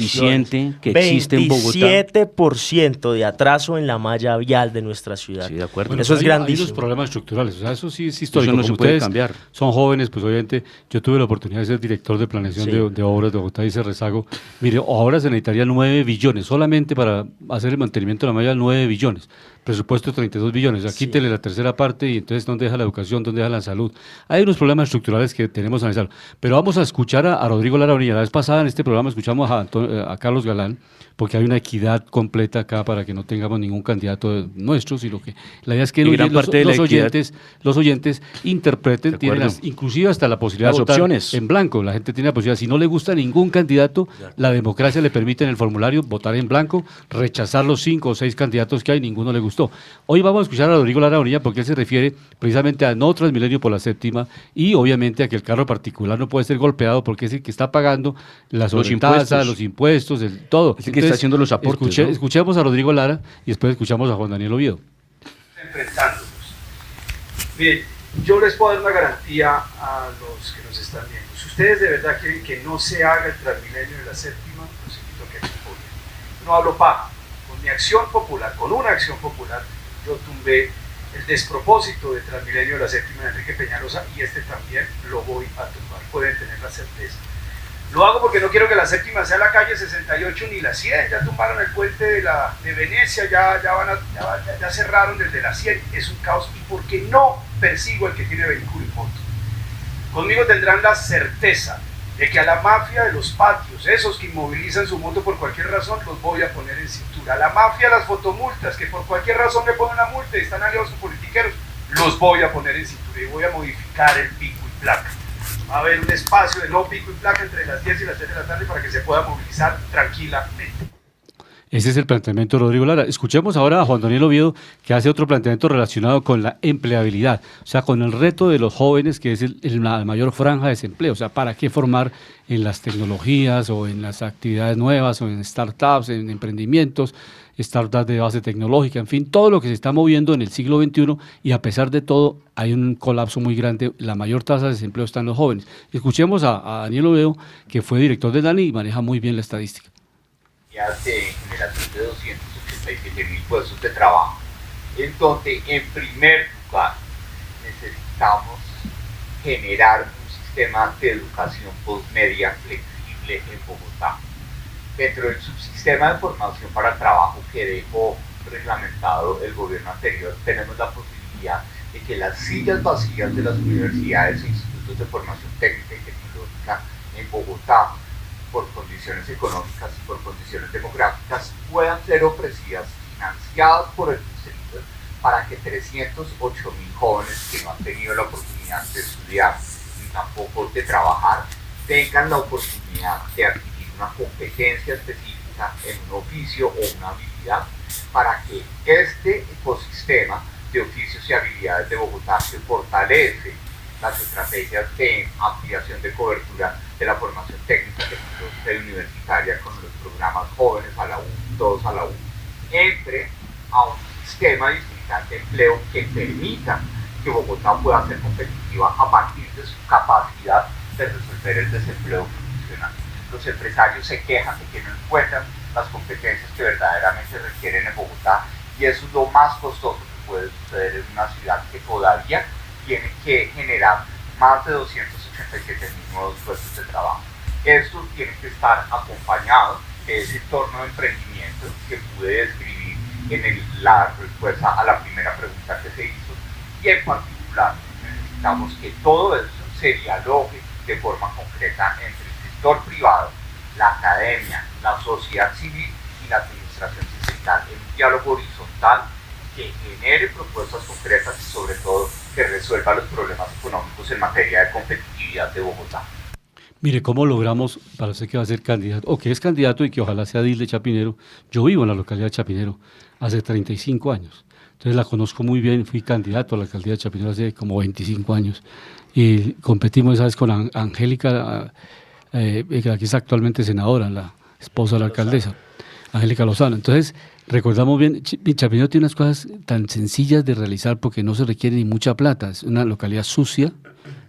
ineficiente que existe en Bogotá. 27% de atraso en la malla vial de nuestra ciudad. Sí, de acuerdo. Bueno, Eso es hay grandísimo. unos problemas estructurales, o sea, eso sí es histórico. Eso no se Como puede ustedes cambiar. son jóvenes, pues obviamente yo tuve la oportunidad de ser director de planeación Sí. de obras de Bogotá y Rezago. Mire, ahora se necesitaría 9 billones, solamente para hacer el mantenimiento de la malla, 9 billones. Presupuesto 32 billones, aquí quítele la tercera parte y entonces ¿dónde deja la educación? ¿Dónde deja la salud? Hay unos problemas estructurales que tenemos que analizar. Pero vamos a escuchar a Rodrigo Lara Bonilla. La vez pasada en este programa escuchamos a Carlos Galán, porque hay una equidad completa acá para que no tengamos ningún candidato nuestro, sino que la idea es que Y gran parte de la equidad. los oyentes interpreten, De tienen acuerdo. inclusive hasta la posibilidad Las de votar opciones. en blanco. La gente tiene la posibilidad, si no le gusta ningún candidato, la democracia le permite en el formulario votar en blanco, rechazar los 5 o 6 candidatos que hay, ninguno le gustó. Hoy vamos a escuchar a Rodrigo Lara Bonilla porque él se refiere precisamente a no Transmilenio por la séptima y obviamente a que el carro particular no puede ser golpeado porque es el que está pagando las Los sobretasas, impuestos. los impuestos, todo. Es el que está haciendo los aportes, ¿no? Escuchemos a Rodrigo Lara y después escuchamos a Juan Daniel Oviedo. Enfrentándonos. Miren, yo les puedo dar una garantía a los que nos están viendo. Si ustedes de verdad quieren que no se haga el Transmilenio de la séptima, los invito a que me apoyen. No hablo paja. Con mi acción popular, con una acción popular, yo tumbé el despropósito de Transmilenio de la séptima de Enrique Peñalosa y este también lo voy a tumbar. Pueden tener la certeza. Lo hago porque no quiero que la séptima sea la calle 68 ni la 100. Ya tumbaron el puente de Venecia, ya cerraron desde la 100. Es un caos. Y porque no persigo al que tiene vehículo y moto. Conmigo tendrán la certeza de que a la mafia de los patios, esos que inmovilizan su moto por cualquier razón, los voy a poner en cintura. A la mafia de las fotomultas, que por cualquier razón le ponen una multa y están aliados con politiqueros, los voy a poner en cintura y voy a modificar el pico y placa. Va a haber un espacio de no pico y placa entre las 10 y las 3 de la tarde para que se pueda movilizar tranquilamente. Ese es el planteamiento de Rodrigo Lara. Escuchemos ahora a Juan Daniel Oviedo, que hace otro planteamiento relacionado con la empleabilidad, o sea, con el reto de los jóvenes, que es la mayor franja de desempleo. O sea, ¿para qué formar en las tecnologías o en las actividades nuevas o en startups, en emprendimientos, startups de base tecnológica, en fin, todo lo que se está moviendo en el siglo XXI y a pesar de todo hay un colapso muy grande, la mayor tasa de desempleo está en los jóvenes. Escuchemos a Daniel Oviedo, que fue director de DANI y maneja muy bien la estadística. De generación de 287.000 puestos de trabajo, en donde en primer lugar necesitamos generar un sistema de educación postmedia flexible en Bogotá. Dentro del subsistema de formación para trabajo que dejó reglamentado el gobierno anterior, tenemos la posibilidad de que las sillas vacías de las universidades e institutos de formación técnica y tecnológica en Bogotá, por condiciones económicas y por condiciones demográficas, puedan ser ofrecidas, financiadas por el sector, para que 308.000 jóvenes que no han tenido la oportunidad de estudiar ni tampoco de trabajar, tengan la oportunidad de adquirir una competencia específica en un oficio o una habilidad, para que este ecosistema de oficios y habilidades de Bogotá, que fortalece las estrategias de ampliación de cobertura de la formación técnica, tecnológica y universitaria con los programas jóvenes a la U, todos a la U, entre a un sistema distrital de empleo que permita que Bogotá pueda ser competitiva a partir de su capacidad de resolver el desempleo profesional. Los empresarios se quejan de que no encuentran las competencias que verdaderamente requieren en Bogotá y eso es lo más costoso que puede suceder en una ciudad que todavía tiene que generar más de 287.000 nuevos puestos de trabajo. Esto tiene que estar acompañado de ese entorno de emprendimiento que pude describir en la respuesta a la primera pregunta que se hizo, y en particular necesitamos que todo eso se dialogue de forma concreta entre el sector privado, la academia, la sociedad civil y la administración distrital, en un diálogo horizontal que genere propuestas concretas y sobre todo que resuelva los problemas económicos en materia de competitividad de Bogotá. Mire, ¿cómo logramos, para usted que va a ser candidato, o que es candidato y que ojalá sea edil de Chapinero? Yo vivo en la localidad de Chapinero hace 35 años, entonces la conozco muy bien, fui candidato a la alcaldía de Chapinero hace como 25 años, y competimos esa vez con Angélica, que aquí es actualmente senadora, la esposa de la alcaldesa, Angélica Lozano. Entonces, recordamos bien, Chapinero tiene unas cosas tan sencillas de realizar porque no se requiere ni mucha plata, es una localidad sucia,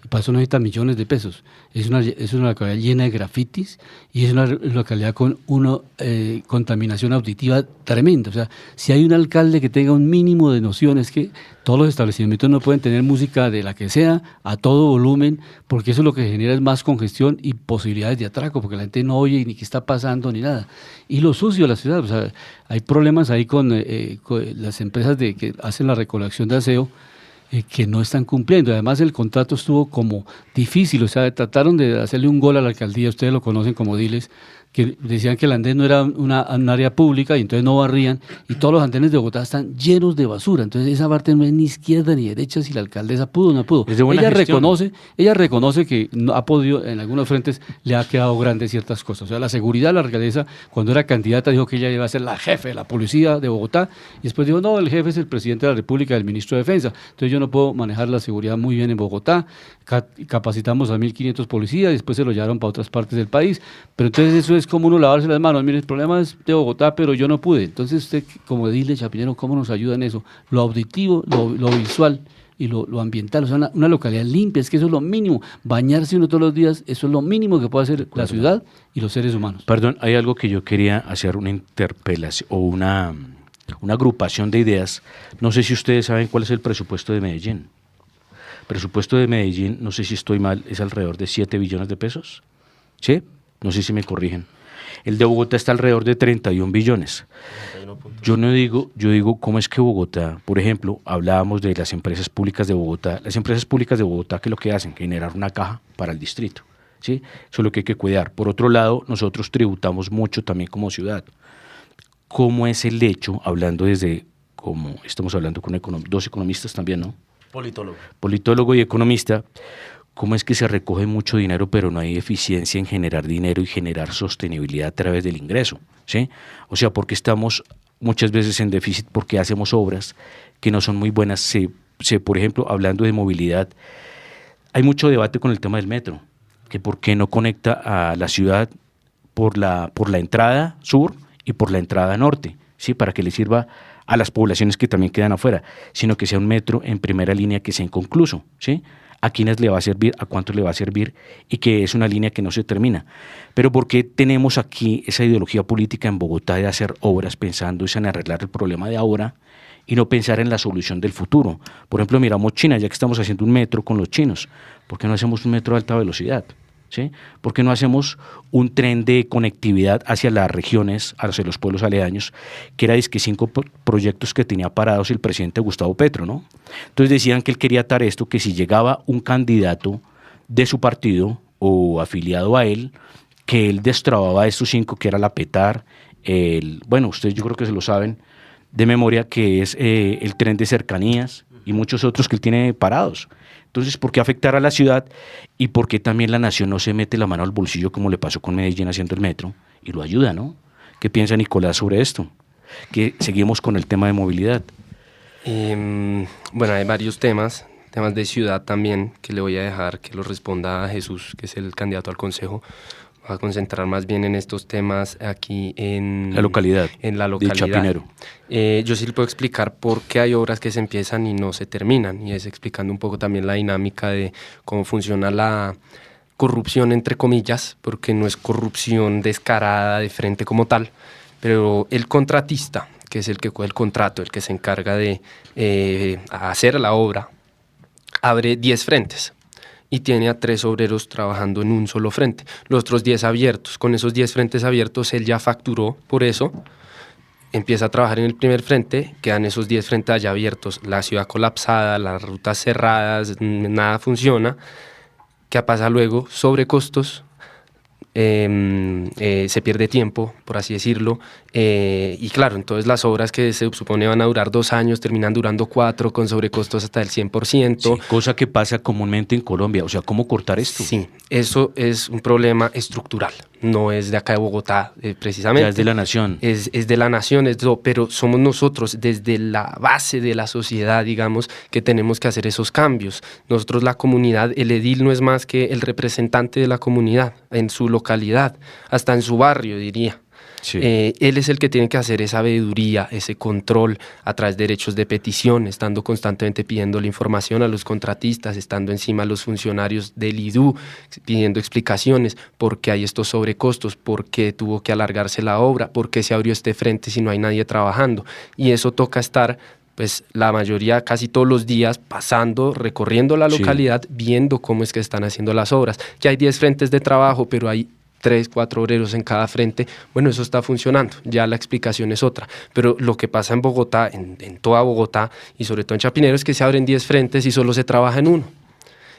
y para eso no necesita millones de pesos. Es una localidad llena de grafitis y es una localidad con una contaminación auditiva tremenda. O sea, si hay un alcalde que tenga un mínimo de nociones, que todos los establecimientos no pueden tener música de la que sea, a todo volumen, porque eso lo que genera es más congestión y posibilidades de atraco, porque la gente no oye ni qué está pasando ni nada. Y lo sucio de la ciudad, o sea, hay problemas ahí con las empresas que hacen la recolección de aseo, que no están cumpliendo. Además, el contrato estuvo como difícil, o sea, trataron de hacerle un gol a la alcaldía, ustedes lo conocen como diles, que decían que el andén no era un área pública y entonces no barrían, y todos los andenes de Bogotá están llenos de basura. Entonces esa parte no es ni izquierda ni derecha, si la alcaldesa pudo o no pudo. Ella reconoce que no ha podido, en algunos frentes le ha quedado grande ciertas cosas. O sea, la seguridad de la alcaldesa, cuando era candidata, dijo que ella iba a ser la jefe de la policía de Bogotá, y después dijo, no, el jefe es el presidente de la República, el ministro de Defensa, entonces yo no puedo manejar la seguridad muy bien en Bogotá. Capacitamos a 1.500 policías, y después se lo llevaron para otras partes del país, pero entonces eso es como uno lavarse las manos. Mire, el problema es de Bogotá, pero yo no pude. Entonces usted, como edil de Chapinero, ¿cómo nos ayuda en eso? Lo auditivo, lo visual y lo ambiental. O sea, una localidad limpia, es que eso es lo mínimo. Bañarse uno todos los días, eso es lo mínimo que puede hacer la ciudad y los seres humanos. Perdón, hay algo que yo quería hacer una interpelación o una agrupación de ideas. No sé si ustedes saben cuál es el presupuesto de Medellín. Presupuesto de Medellín, no sé si estoy mal, es alrededor de 7 billones de pesos. ¿Sí? No sé si me corrigen. El de Bogotá está alrededor de 31 billones. Yo digo, ¿cómo es que Bogotá, por ejemplo, hablábamos de las empresas públicas de Bogotá? Las empresas públicas de Bogotá, ¿qué es lo que hacen? Generar una caja para el distrito, ¿sí? Eso es lo que hay que cuidar. Por otro lado, nosotros tributamos mucho también como ciudad. ¿Cómo es el hecho, hablando desde, como estamos hablando con dos economistas también, ¿no? Politólogo y economista, ¿cómo es que se recoge mucho dinero pero no hay eficiencia en generar dinero y generar sostenibilidad a través del ingreso? ¿Sí? O sea, porque estamos muchas veces en déficit porque hacemos obras que no son muy buenas. Por ejemplo, hablando de movilidad, hay mucho debate con el tema del metro, que por qué no conecta a la ciudad por la entrada sur y por la entrada norte, ¿sí? Para que le sirva a las poblaciones que también quedan afuera, sino que sea un metro en primera línea que sea inconcluso, ¿sí? A quiénes le va a servir, a cuánto le va a servir, y que es una línea que no se termina. Pero ¿por qué tenemos aquí esa ideología política en Bogotá de hacer obras pensando en arreglar el problema de ahora y no pensar en la solución del futuro? Por ejemplo, miramos China, ya que estamos haciendo un metro con los chinos, ¿por qué no hacemos un metro de alta velocidad? ¿Sí? ¿Por qué no hacemos un tren de conectividad hacia las regiones, hacia los pueblos aledaños, que era 5 proyectos que tenía parados el presidente Gustavo Petro, ¿no? Entonces decían que él quería atar esto, que si llegaba un candidato de su partido o afiliado a él, que él destrababa estos 5, que era la PETAR, bueno, ustedes yo creo que se lo saben de memoria, que es el tren de cercanías y muchos otros que él tiene parados. Entonces, ¿por qué afectar a la ciudad y por qué también la nación no se mete la mano al bolsillo como le pasó con Medellín haciendo el metro y lo ayuda, ¿no? ¿Qué piensa Nicolás sobre esto? Que seguimos con el tema de movilidad. Bueno, hay varios temas de ciudad también que le voy a dejar que lo responda a Jesús, que es el candidato al consejo. Voy a concentrar más bien en estos temas aquí en la localidad de Chapinero. Yo sí le puedo explicar por qué hay obras que se empiezan y no se terminan, y es explicando un poco también la dinámica de cómo funciona la corrupción, entre comillas, porque no es corrupción descarada de frente como tal, pero el contratista, que es el que coge el contrato, el que se encarga de hacer la obra, abre 10 frentes. Y tiene a 3 obreros trabajando en un solo frente, los otros 10 abiertos. Con esos 10 frentes abiertos, él ya facturó por eso, empieza a trabajar en el primer frente, quedan esos 10 frentes allá abiertos, la ciudad colapsada, las rutas cerradas, nada funciona. ¿Qué pasa luego? Sobrecostos, se pierde tiempo, por así decirlo, Y claro, entonces las obras que se supone van a durar 2 años terminan durando 4 con sobrecostos hasta el 100%. Sí, cosa que pasa comúnmente en Colombia. O sea, ¿cómo cortar esto? Sí, eso es un problema estructural, no es de acá de Bogotá precisamente. Ya es de la nación. Es de la nación, pero somos nosotros desde la base de la sociedad, digamos, que tenemos que hacer esos cambios. Nosotros, la comunidad, el edil no es más que el representante de la comunidad en su localidad, hasta en su barrio, diría. Sí. Él es el que tiene que hacer esa veeduría, ese control a través de derechos de petición, estando constantemente pidiendo la información a los contratistas, estando encima a los funcionarios del IDU, pidiendo explicaciones por qué hay estos sobrecostos, por qué tuvo que alargarse la obra, por qué se abrió este frente si no hay nadie trabajando. Y eso toca estar, pues la mayoría, casi todos los días, pasando, recorriendo la localidad, viendo cómo es que están haciendo las obras. Que hay 10 frentes de trabajo, pero hay 3, 4 obreros en cada frente. Bueno, eso está funcionando, ya la explicación es otra. Pero lo que pasa en Bogotá, en toda Bogotá, y sobre todo en Chapinero, es que se abren 10 frentes y solo se trabaja en uno.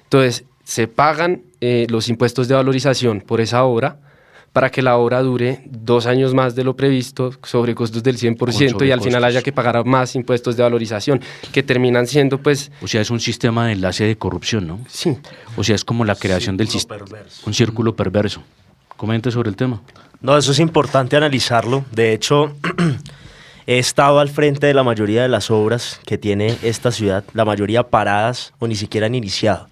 Entonces, se pagan los impuestos de valorización por esa obra, para que la obra dure 2 años más de lo previsto, sobre costos del 100%, y al final haya que pagar más impuestos de valorización, que terminan siendo, pues... O sea, es un sistema de enlace de corrupción, ¿no? Sí. O sea, es como la creación del sistema. Un círculo perverso. Comente sobre el tema. No, eso es importante analizarlo. De hecho, he estado al frente de la mayoría de las obras que tiene esta ciudad, la mayoría paradas o ni siquiera han iniciado.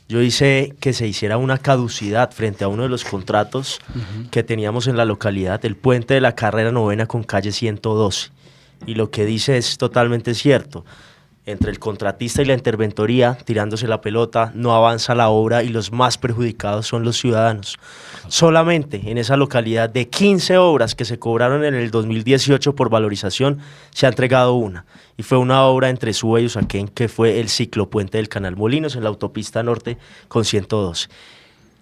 Yo hice que se hiciera una caducidad frente a uno de los contratos que teníamos en la localidad, el puente de la carrera 9ª con calle 112. Y lo que dice es totalmente cierto. Entre el contratista y la interventoría, tirándose la pelota, no avanza la obra y los más perjudicados son los ciudadanos. Solamente en esa localidad, de 15 obras que se cobraron en el 2018 por valorización, se ha entregado una. Y fue una obra entre Suba y Usaquén, que fue el ciclopuente del Canal Molinos en la autopista norte con 112.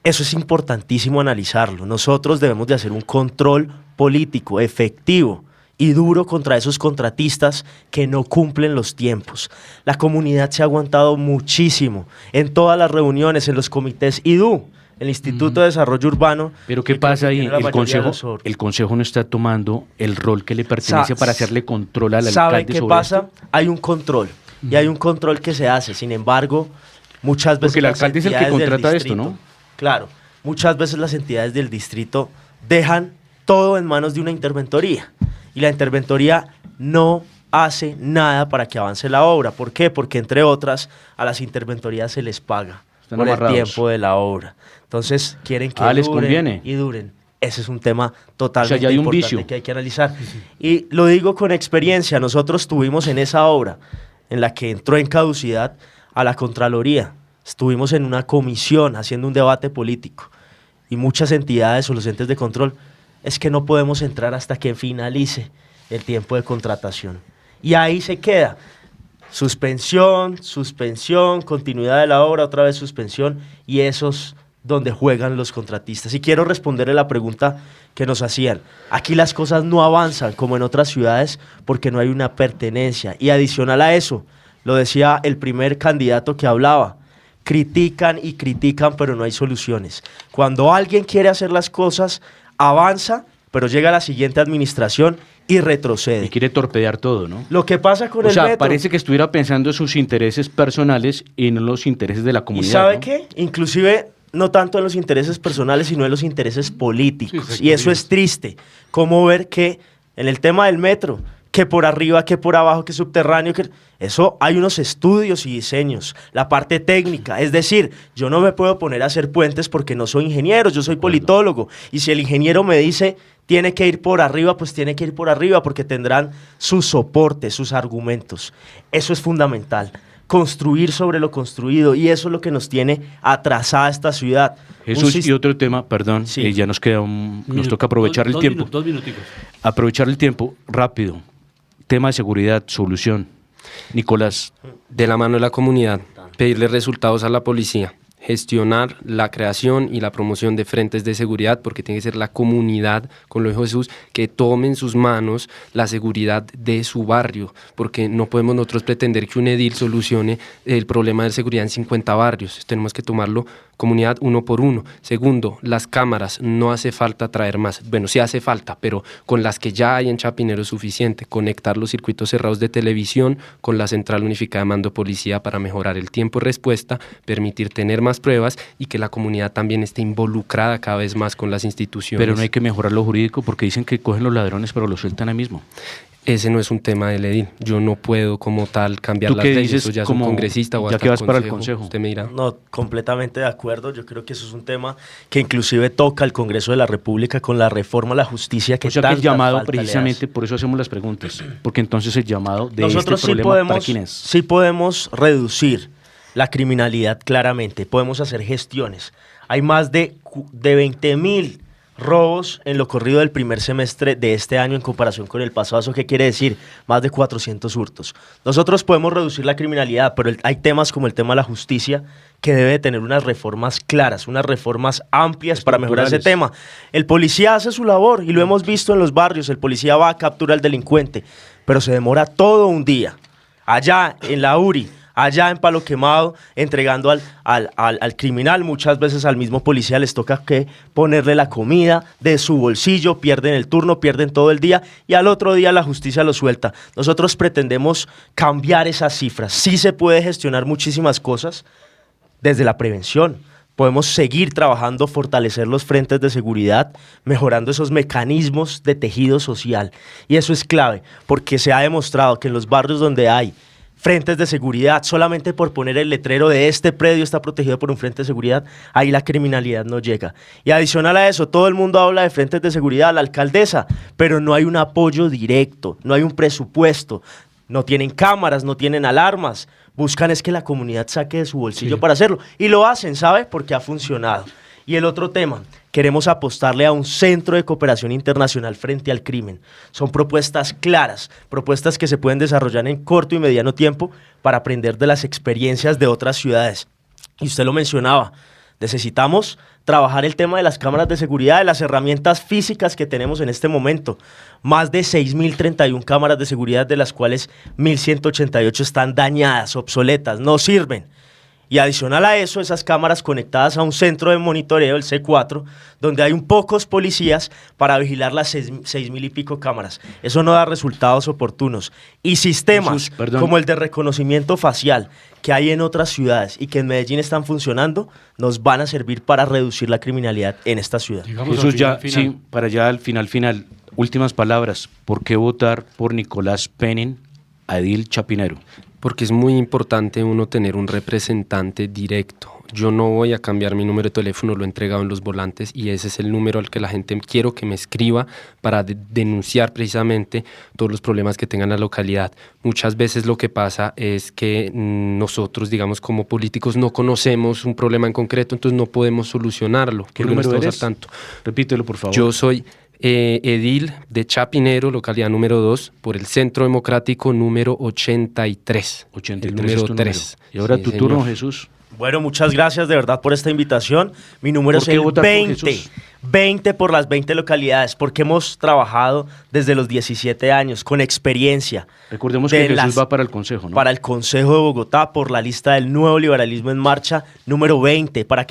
Eso es importantísimo analizarlo. Nosotros debemos de hacer un control político efectivo y duro contra esos contratistas que no cumplen los tiempos. La comunidad se ha aguantado muchísimo en todas las reuniones, en los comités IDU, el Instituto de Desarrollo Urbano. Pero ¿qué pasa ahí? El consejo no está tomando el rol que le pertenece para hacerle control al alcalde. ¿Sabe qué pasa? Hay un control, y hay un control que se hace. Sin embargo, muchas veces porque el alcalde es el que contrata esto, ¿no? Claro, muchas veces las entidades del distrito dejan todo en manos de una interventoría. Y la interventoría no hace nada para que avance la obra. ¿Por qué? Porque, entre otras, a las interventorías se les paga por el tiempo de la obra. Entonces, quieren que les conviene. Y duren. Ese es un tema totalmente ya hay un importante vicio que hay que analizar. Y lo digo con experiencia. Nosotros tuvimos en esa obra, en la que entró en caducidad, a la Contraloría. Estuvimos en una comisión haciendo un debate político. Y muchas entidades o los entes de control, es que no podemos entrar hasta que finalice el tiempo de contratación. Y ahí se queda. Suspensión, continuidad de la obra, otra vez suspensión, y eso es donde juegan los contratistas. Y quiero responderle la pregunta que nos hacían. Aquí las cosas no avanzan como en otras ciudades porque no hay una pertenencia. Y adicional a eso, lo decía el primer candidato que hablaba, critican y critican, pero no hay soluciones. Cuando alguien quiere hacer las cosas, avanza, pero llega a la siguiente administración y retrocede. Y quiere torpedear todo, ¿no? Lo que pasa con el metro... parece que estuviera pensando en sus intereses personales y no en los intereses de la comunidad. ¿Y sabe ¿no? qué? Inclusive, no tanto en los intereses personales, sino en los intereses políticos. Y eso es triste. Cómo ver que en el tema del metro, que por arriba, que por abajo, que subterráneo, que... Eso hay unos estudios y diseños, la parte técnica, es decir, yo no me puedo poner a hacer puentes porque no soy ingeniero, yo soy politólogo, y si el ingeniero me dice tiene que ir por arriba, pues tiene que ir por arriba porque tendrán sus soportes, sus argumentos. Eso es fundamental, construir sobre lo construido, y eso es lo que nos tiene atrasada esta ciudad. Jesús, y otro tema, perdón, sí. Ya nos queda nos toca aprovechar el tiempo. 2 minuticos. Aprovechar el tiempo, rápido. Tema de seguridad, solución. Nicolás. De la mano de la comunidad, pedirle resultados a la policía. gestionar la creación y la promoción de frentes de seguridad, porque tiene que ser la comunidad, con lo dijo Jesús, que tome en sus manos la seguridad de su barrio, porque no podemos nosotros pretender que un edil solucione el problema de seguridad en 50 barrios, tenemos que tomarlo comunidad uno por uno. Segundo, las cámaras, no hace falta traer más, bueno, sí hace falta, pero con las que ya hay en Chapinero es suficiente, conectar los circuitos cerrados de televisión con la central unificada de mando policía para mejorar el tiempo de respuesta, permitir tener más pruebas y que la comunidad también esté involucrada cada vez más con las instituciones. Pero no hay que mejorar lo jurídico porque dicen que cogen los ladrones pero los sueltan ahí mismo. Ese no es un tema del edil. Yo no puedo como tal cambiar las leyes. Eso ya es un congresista o ya hasta que vas para el consejo. Usted me dirá. No, completamente de acuerdo. Yo creo que eso es un tema que inclusive toca el Congreso de la República con la reforma a la justicia que o sea que el llamado precisamente, por por eso hacemos las preguntas, porque entonces el llamado de nosotros este problema, ¿para quién es? Sí podemos reducir la criminalidad claramente, podemos hacer gestiones. Hay más de 20.000 robos en lo corrido del primer semestre de este año en comparación con el pasado. ¿Eso qué quiere decir? Más de 400 hurtos. Nosotros podemos reducir la criminalidad, pero hay temas como el tema de la justicia que debe tener unas reformas claras, unas reformas amplias para mejorar ese tema. El policía hace su labor y lo hemos visto en los barrios. El policía va a capturar al delincuente, pero se demora todo un día. Allá en la URI, allá en Palo Quemado, entregando al criminal, muchas veces al mismo policía les toca que ponerle la comida de su bolsillo, pierden el turno, pierden todo el día y al otro día la justicia lo suelta. Nosotros pretendemos cambiar esas cifras. Sí se puede gestionar muchísimas cosas desde la prevención. Podemos seguir trabajando, fortalecer los frentes de seguridad, mejorando esos mecanismos de tejido social. Y eso es clave, porque se ha demostrado que en los barrios donde hay frentes de seguridad, solamente por poner el letrero de este predio está protegido por un frente de seguridad, ahí la criminalidad no llega. Y adicional a eso, todo el mundo habla de frentes de seguridad, la alcaldesa, pero no hay un apoyo directo, no hay un presupuesto, no tienen cámaras, no tienen alarmas, buscan es que la comunidad saque de su bolsillo para hacerlo, y lo hacen, ¿sabe? Porque ha funcionado. Y el otro tema, queremos apostarle a un centro de cooperación internacional frente al crimen. Son propuestas claras, propuestas que se pueden desarrollar en corto y mediano tiempo para aprender de las experiencias de otras ciudades. Y usted lo mencionaba, necesitamos trabajar el tema de las cámaras de seguridad, de las herramientas físicas que tenemos en este momento. Más de 6.031 cámaras de seguridad, de las cuales 1.188 están dañadas, obsoletas, no sirven. Y adicional a eso, esas cámaras conectadas a un centro de monitoreo, el C4, donde hay un pocos policías para vigilar las 6.000 y pico cámaras. Eso no da resultados oportunos. Y sistemas como el de reconocimiento facial que hay en otras ciudades y que en Medellín están funcionando, nos van a servir para reducir la criminalidad en esta ciudad. Eso ya, sí, para allá al final, últimas palabras. ¿Por qué votar por Nicolás Penning, edil Chapinero? Porque es muy importante uno tener un representante directo. Yo no voy a cambiar mi número de teléfono, lo he entregado en los volantes y ese es el número al que la gente quiero que me escriba para denunciar precisamente todos los problemas que tenga en la localidad. Muchas veces lo que pasa es que nosotros, digamos, como políticos no conocemos un problema en concreto, entonces no podemos solucionarlo. ¿Qué número eres? Tanto. Repítelo, por favor. Yo soy edil de Chapinero, localidad número 2, por el Centro Democrático número 83. 83 el número 3. Y ahora sí, tu turno, Jesús. Bueno, muchas gracias de verdad por esta invitación. Mi número es el 20. 20 por las 20 localidades, porque hemos trabajado desde los 17 años, con experiencia. Recordemos que Jesús va para el Consejo, ¿no? Para el Consejo de Bogotá, por la lista del Nuevo Liberalismo en Marcha, número 20, para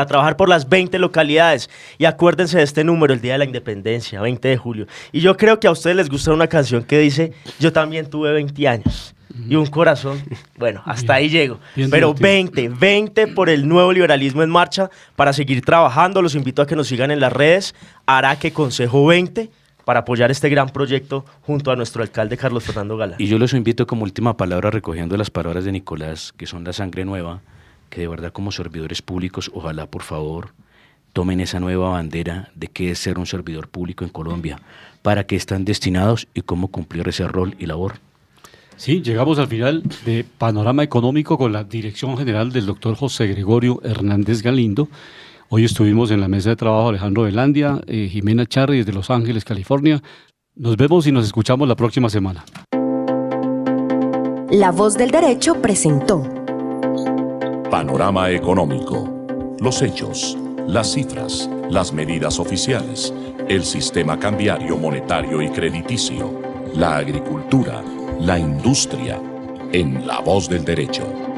trabajar por las 20 localidades. Y acuérdense de este número, el Día de la Independencia, 20 de julio. Y yo creo que a ustedes les gusta una canción que dice, yo también tuve 20 años. Y un corazón, bueno, hasta ahí llego. Pero 20 por el Nuevo Liberalismo en Marcha, para seguir trabajando. Los invito a que nos sigan en las redes, Araque Consejo 20, para apoyar este gran proyecto junto a nuestro alcalde Carlos Fernando Galán. Y yo los invito como última palabra, recogiendo las palabras de Nicolás, que son la sangre nueva, que de verdad como servidores públicos, ojalá por favor tomen esa nueva bandera de qué es ser un servidor público en Colombia, para qué están destinados y cómo cumplir ese rol y labor. Sí, llegamos al final de Panorama Económico con la dirección general del doctor José Gregorio Hernández Galindo. Hoy estuvimos en la mesa de trabajo Alejandro Velandia, Jimena Charri desde Los Ángeles, California. Nos vemos y nos escuchamos la próxima semana. La Voz del Derecho presentó Panorama económico. Los hechos, las cifras, las medidas oficiales, el sistema cambiario, monetario y crediticio, la agricultura, la industria, en La Voz del Derecho.